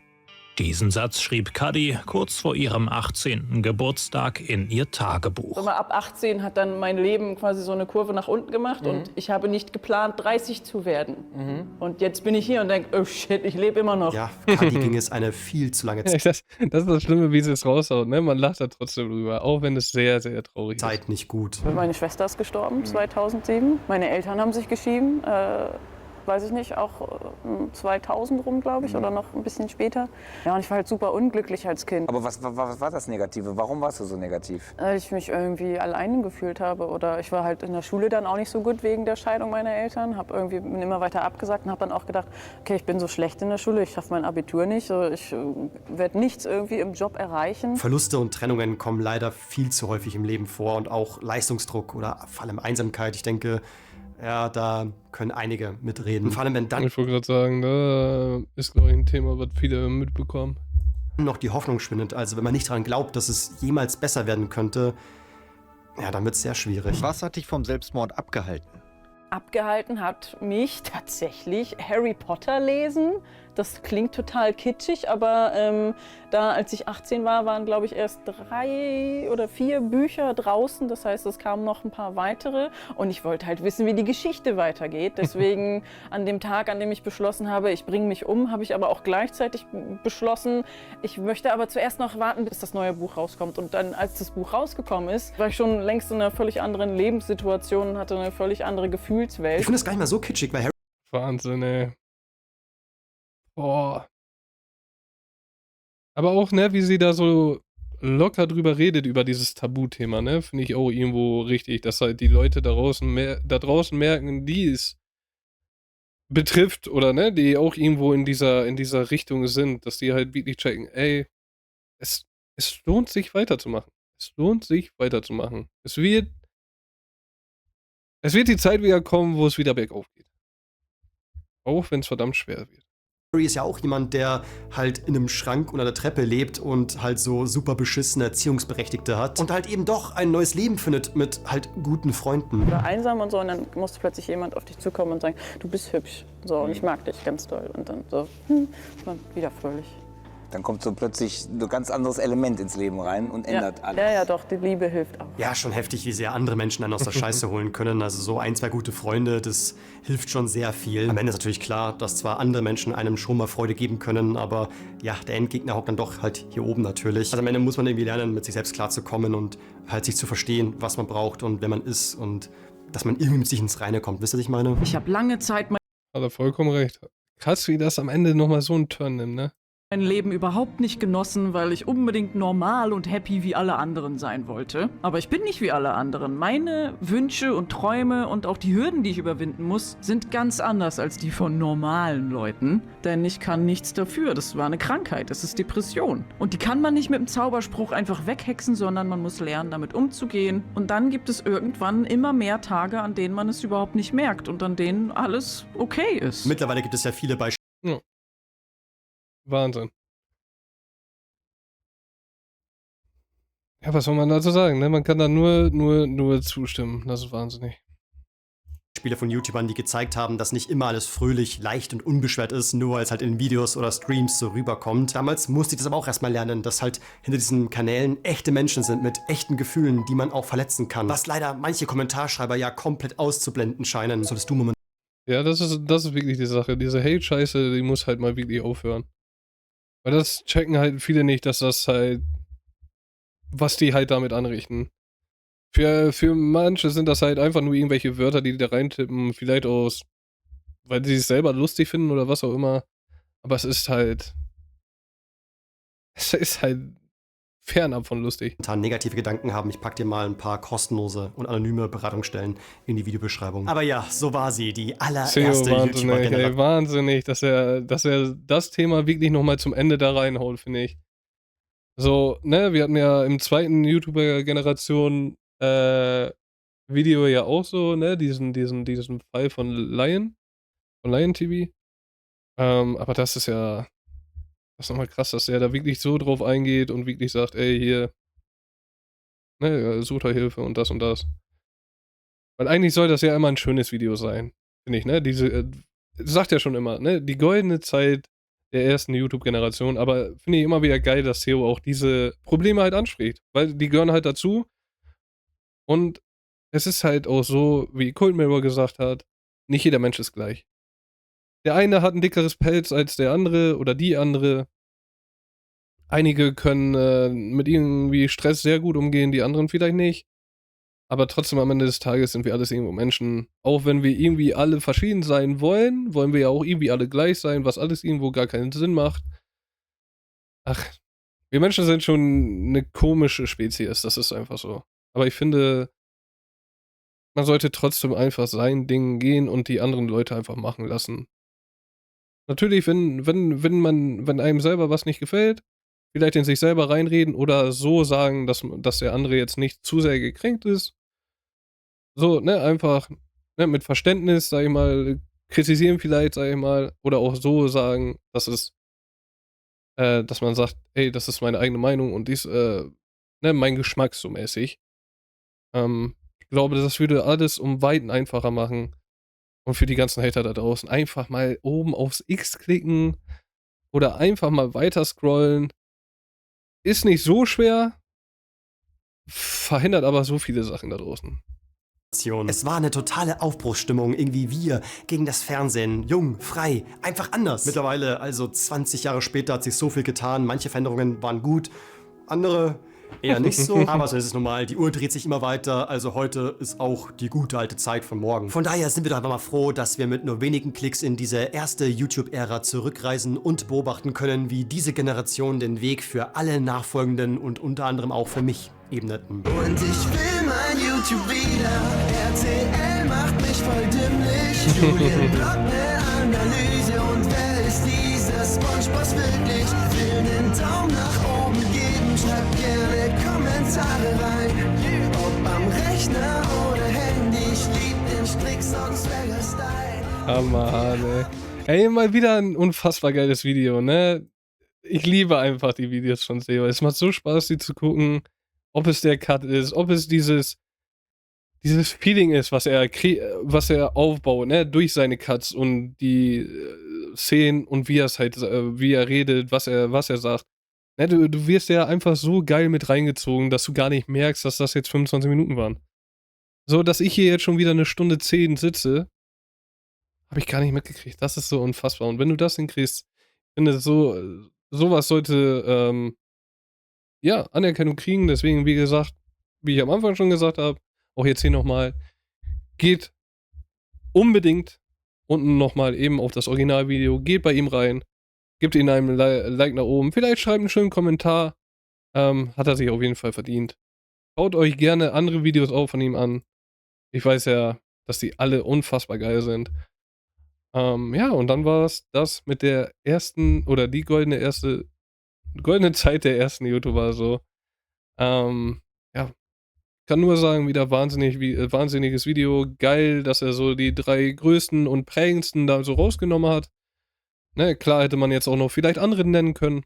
Diesen Satz schrieb Cuddy kurz vor ihrem 18. Geburtstag in ihr Tagebuch. Aber ab 18 hat dann mein Leben quasi so eine Kurve nach unten gemacht und ich habe nicht geplant, 30 zu werden. Und jetzt bin ich hier und denke, oh shit, ich lebe immer noch. Ja, Cuddy ging es eine viel zu lange Zeit. Das ist das Schlimme, wie sie es raushaut, ne? Man lacht da trotzdem drüber, auch wenn es sehr, sehr traurig ist. Zeit nicht gut. Meine Schwester ist gestorben, 2007. Meine Eltern haben sich geschieden. Weiß ich nicht, auch 2000 rum, glaube ich, oder noch ein bisschen später. Ja, und ich war halt super unglücklich als Kind. Aber was war das Negative? Warum warst du so negativ? Weil ich mich irgendwie alleine gefühlt habe. Oder ich war halt in der Schule dann auch nicht so gut wegen der Scheidung meiner Eltern. Bin immer weiter abgesagt und habe dann auch gedacht, okay, ich bin so schlecht in der Schule, ich schaffe mein Abitur nicht, so, ich werde nichts irgendwie im Job erreichen. Verluste und Trennungen kommen leider viel zu häufig im Leben vor und auch Leistungsdruck oder vor allem Einsamkeit. Ich denke, ja, da können einige mitreden. Vor allem, wenn dann Ich wollte gerade sagen, da ist, glaube ich, ein Thema, was viele mitbekommen. noch die Hoffnung schwindet. Also wenn man nicht daran glaubt, dass es jemals besser werden könnte, ja, dann wird es sehr schwierig. Was hat dich vom Selbstmord abgehalten? Abgehalten hat mich tatsächlich Harry Potter lesen. Das klingt total kitschig, aber da, als ich 18 war, waren, glaube ich, erst 3 oder 4 Bücher draußen. Das heißt, es kamen noch ein paar weitere. Und ich wollte halt wissen, wie die Geschichte weitergeht. Deswegen an dem Tag, an dem ich beschlossen habe, ich bringe mich um, habe ich aber auch gleichzeitig beschlossen, ich möchte aber zuerst noch warten, bis das neue Buch rauskommt. Und dann, als das Buch rausgekommen ist, war ich schon längst in einer völlig anderen Lebenssituation und hatte eine völlig andere Gefühlswelt. Ich finde es gar nicht mal so kitschig, weil Harry Wahnsinn, ey. Boah. Aber auch, ne, wie sie da so locker drüber redet, über dieses Tabuthema, ne, finde ich auch irgendwo richtig, dass halt die Leute da draußen merken, die es betrifft oder, ne, die auch irgendwo in dieser Richtung sind, dass die halt wirklich checken, ey, es lohnt sich weiterzumachen. Es lohnt sich weiterzumachen. Es wird die Zeit wieder kommen, wo es wieder bergauf geht. Auch wenn es verdammt schwer wird. Harry ist ja auch jemand, der halt in einem Schrank unter der Treppe lebt und halt so super beschissene Erziehungsberechtigte hat und halt eben doch ein neues Leben findet mit halt guten Freunden. Ich war einsam und so und dann musste plötzlich jemand auf dich zukommen und sagen, du bist hübsch. So, und ich mag dich ganz doll. Und dann so, ist man wieder fröhlich. Dann kommt so plötzlich ein ganz anderes Element ins Leben rein und ändert alles. Ja, doch, die Liebe hilft auch. Ja, schon heftig, wie sehr andere Menschen einen aus der Scheiße holen können. Also so 1, 2 gute Freunde, das hilft schon sehr viel. Am Ende ist natürlich klar, dass zwar andere Menschen einem schon mal Freude geben können, aber ja, der Endgegner hockt dann doch halt hier oben natürlich. Also am Ende muss man irgendwie lernen, mit sich selbst klarzukommen und halt sich zu verstehen, was man braucht und wer man ist und dass man irgendwie mit sich ins Reine kommt. Wisst ihr, was ich meine? Ich habe lange Zeit Hat er vollkommen recht. Krass, wie das am Ende nochmal so einen Turn nimmt, ne? mein Leben überhaupt nicht genossen, weil ich unbedingt normal und happy wie alle anderen sein wollte. Aber ich bin nicht wie alle anderen. Meine Wünsche und Träume und auch die Hürden, die ich überwinden muss, sind ganz anders als die von normalen Leuten. Denn ich kann nichts dafür. Das war eine Krankheit. Das ist Depression. Und die kann man nicht mit einem Zauberspruch einfach weghexen, sondern man muss lernen, damit umzugehen. Und dann gibt es irgendwann immer mehr Tage, an denen man es überhaupt nicht merkt und an denen alles okay ist. Mittlerweile gibt es ja viele Beispiele. Ja. Wahnsinn. Ja, was soll man dazu sagen, ne? Man kann da nur zustimmen. Das ist wahnsinnig. Spiele von YouTubern, die gezeigt haben, dass nicht immer alles fröhlich, leicht und unbeschwert ist, nur weil es halt in Videos oder Streams so rüberkommt. Damals musste ich das aber auch erstmal lernen, dass halt hinter diesen Kanälen echte Menschen sind mit echten Gefühlen, die man auch verletzen kann. Was leider manche Kommentarschreiber ja komplett auszublenden scheinen. Solltest du momentan... Ja, das ist wirklich die Sache. Diese Hate-Scheiße, die muss halt mal wirklich aufhören. Weil das checken halt viele nicht, dass das halt, was die halt damit anrichten. Für manche sind das halt einfach nur irgendwelche Wörter, die da reintippen, vielleicht aus, weil sie es selber lustig finden oder was auch immer. Aber es ist halt fernab von lustig. Negative Gedanken haben, ich pack dir mal ein paar kostenlose und anonyme Beratungsstellen in die Videobeschreibung. Aber ja, so war sie, die allererste YouTuber-Generation. Wahnsinnig, dass er das Thema wirklich nochmal zum Ende da reinhaut, finde ich. So, ne, wir hatten ja im zweiten YouTuber-Generation Video ja auch so, ne, diesen Fall von Lion TV. Aber das ist ja, das ist nochmal krass, dass er da wirklich so drauf eingeht und wirklich sagt, ey, hier, ne, sucht euch Hilfe und das und das. Weil eigentlich soll das ja immer ein schönes Video sein, finde ich, ne, sagt ja schon immer, ne, die goldene Zeit der ersten YouTube-Generation, aber finde ich immer wieder geil, dass Theo auch diese Probleme halt anspricht, weil die gehören halt dazu. Und es ist halt auch so, wie Cold Mirror gesagt hat, nicht jeder Mensch ist gleich. Der eine hat ein dickeres Pelz als der andere oder die andere. Einige können mit irgendwie Stress sehr gut umgehen, die anderen vielleicht nicht. Aber trotzdem am Ende des Tages sind wir alles irgendwo Menschen. Auch wenn wir irgendwie alle verschieden sein wollen, wollen wir ja auch irgendwie alle gleich sein, was alles irgendwo gar keinen Sinn macht. Ach, wir Menschen sind schon eine komische Spezies, das ist einfach so. Aber ich finde, man sollte trotzdem einfach sein Ding gehen und die anderen Leute einfach machen lassen. Natürlich, wenn einem selber was nicht gefällt, vielleicht in sich selber reinreden oder so sagen, dass der andere jetzt nicht zu sehr gekränkt ist. So, ne, einfach, ne, mit Verständnis, sag ich mal, kritisieren vielleicht, sag ich mal, oder auch so sagen, dass man sagt, ey, das ist meine eigene Meinung und dies, ne, mein Geschmack so mäßig. Ich glaube, das würde alles um Weiten einfacher machen. Und für die ganzen Hater da draußen einfach mal oben aufs X klicken oder einfach mal weiter scrollen. Ist nicht so schwer, verhindert aber so viele Sachen da draußen. Es war eine totale Aufbruchsstimmung, irgendwie wir gegen das Fernsehen, jung, frei, einfach anders. Mittlerweile, also 20 Jahre später, hat sich so viel getan, manche Veränderungen waren gut, andere eher nicht so, aber so ist es normal, die Uhr dreht sich immer weiter, also heute ist auch die gute alte Zeit von morgen. Von daher sind wir doch einfach mal froh, dass wir mit nur wenigen Klicks in diese erste YouTube-Ära zurückreisen und beobachten können, wie diese Generation den Weg für alle nachfolgenden und unter anderem auch für mich ebneten. Und ich will mein YouTube wieder. RTL macht mich voll dümmlich. Julian Block ne Analyse. Und wer ist dieser SpongeBob wirklich? Will einen Daumen nach oben geben. Schreibt gerne Kommentare rein. Ob am Rechner oder Handy. Ich lieb den Stricksound-Swagger-Style. Hammer, ey, mal wieder ein unfassbar geiles Video, ne? Ich liebe einfach die Videos von Seo. Es macht so Spaß, die zu gucken. Ob es der Cut ist, ob es dieses Feeling ist, was er aufbaut, ne, durch seine Cuts und die Szenen und wie er redet, was er sagt. Ne, du wirst ja einfach so geil mit reingezogen, dass du gar nicht merkst, dass das jetzt 25 Minuten waren. So, dass ich hier jetzt schon wieder 1:10 sitze, habe ich gar nicht mitgekriegt. Das ist so unfassbar. Und wenn du das hinkriegst, ich finde, sowas sollte, ja, Anerkennung kriegen. Deswegen, wie gesagt, wie ich am Anfang schon gesagt habe, auch jetzt hier nochmal, geht unbedingt unten nochmal eben auf das Originalvideo, geht bei ihm rein, gebt ihm einen Like nach oben, vielleicht schreibt einen schönen Kommentar, hat er sich auf jeden Fall verdient. Schaut euch gerne andere Videos auch von ihm an. Ich weiß ja, dass die alle unfassbar geil sind. Ja, und dann war es das mit der ersten, oder die goldene Zeit der ersten YouTuber, so. Ja. Kann nur sagen, wieder wahnsinniges Video. Geil, dass er so die 3 größten und prägendsten da so rausgenommen hat. Ne, klar hätte man jetzt auch noch vielleicht andere nennen können.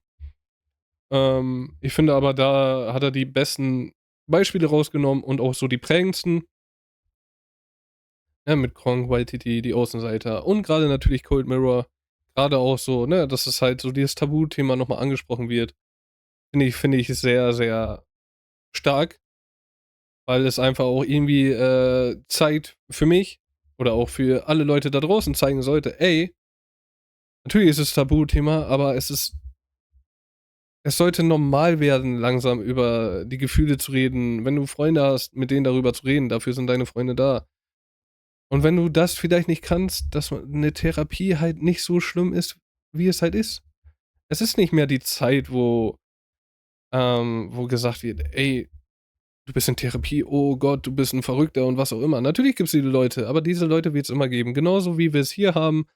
Ich finde aber, da hat er die besten Beispiele rausgenommen und auch so die prägendsten. Ne, mit Kronk, YTT, die Außenseiter und gerade natürlich Cold Mirror. Gerade auch so, ne, dass es halt so dieses Tabuthema nochmal angesprochen wird. Finde ich sehr, sehr stark. Weil es einfach auch irgendwie zeigt für mich oder auch für alle Leute da draußen zeigen sollte, ey, natürlich ist es Tabuthema, aber es sollte normal werden, langsam über die Gefühle zu reden. Wenn du Freunde hast, mit denen darüber zu reden, dafür sind deine Freunde da. Und wenn du das vielleicht nicht kannst, dass eine Therapie halt nicht so schlimm ist, wie es halt ist. Es ist nicht mehr die Zeit, wo gesagt wird, ey, du bist in Therapie, oh Gott, du bist ein Verrückter und was auch immer. Natürlich gibt es diese Leute, aber diese Leute wird es immer geben. Genauso wie wir es hier haben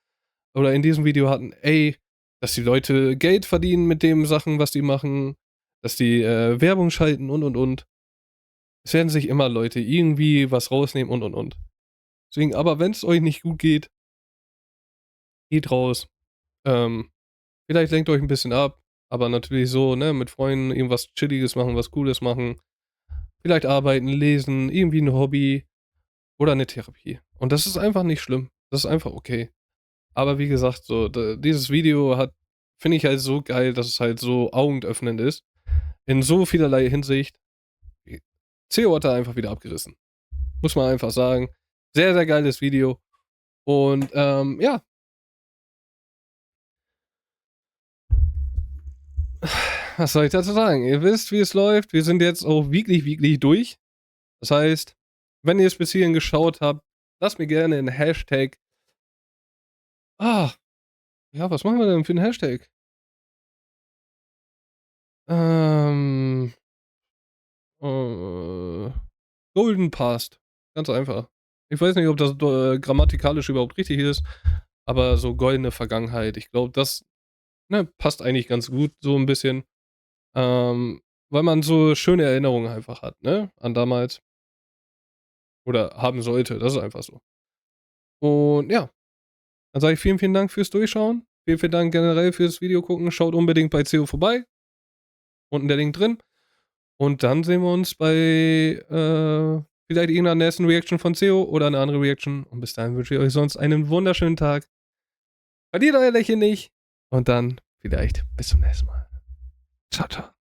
oder in diesem Video hatten, ey, dass die Leute Geld verdienen mit den Sachen, was die machen, dass die Werbung schalten und. Es werden sich immer Leute irgendwie was rausnehmen und. Deswegen, aber wenn es euch nicht gut geht, geht raus. Vielleicht lenkt euch ein bisschen ab, aber natürlich so, ne, mit Freunden irgendwas Chilliges machen, was Cooles machen. Vielleicht arbeiten, lesen, irgendwie ein Hobby oder eine Therapie. Und das ist einfach nicht schlimm. Das ist einfach okay. Aber wie gesagt, so, dieses Video finde ich halt so geil, dass es halt so augenöffnend ist. In so vielerlei Hinsicht. CO hat da einfach wieder abgerissen. Muss man einfach sagen. Sehr, sehr geiles Video. Und, ja. Was soll ich dazu sagen? Ihr wisst, wie es läuft. Wir sind jetzt auch wirklich durch. Das heißt, wenn ihr es bis hierhin geschaut habt, lasst mir gerne einen Hashtag. Ja, was machen wir denn für einen Hashtag? Golden Past. Ganz einfach. Ich weiß nicht, ob das grammatikalisch überhaupt richtig ist, aber so goldene Vergangenheit. Ich glaube, das passt eigentlich ganz gut, so ein bisschen. Weil man so schöne Erinnerungen einfach hat, ne? An damals. Oder haben sollte. Das ist einfach so. Und ja. Dann sage ich vielen Dank fürs Durchschauen. Vielen Dank generell fürs Video gucken. Schaut unbedingt bei CO vorbei. Unten der Link drin. Und dann sehen wir uns bei vielleicht irgendeiner nächsten Reaction von CO oder eine andere Reaction. Und bis dahin wünsche ich euch sonst einen wunderschönen Tag. Verliert euer Lächeln nicht. Und dann vielleicht bis zum nächsten Mal. Ciao, ciao.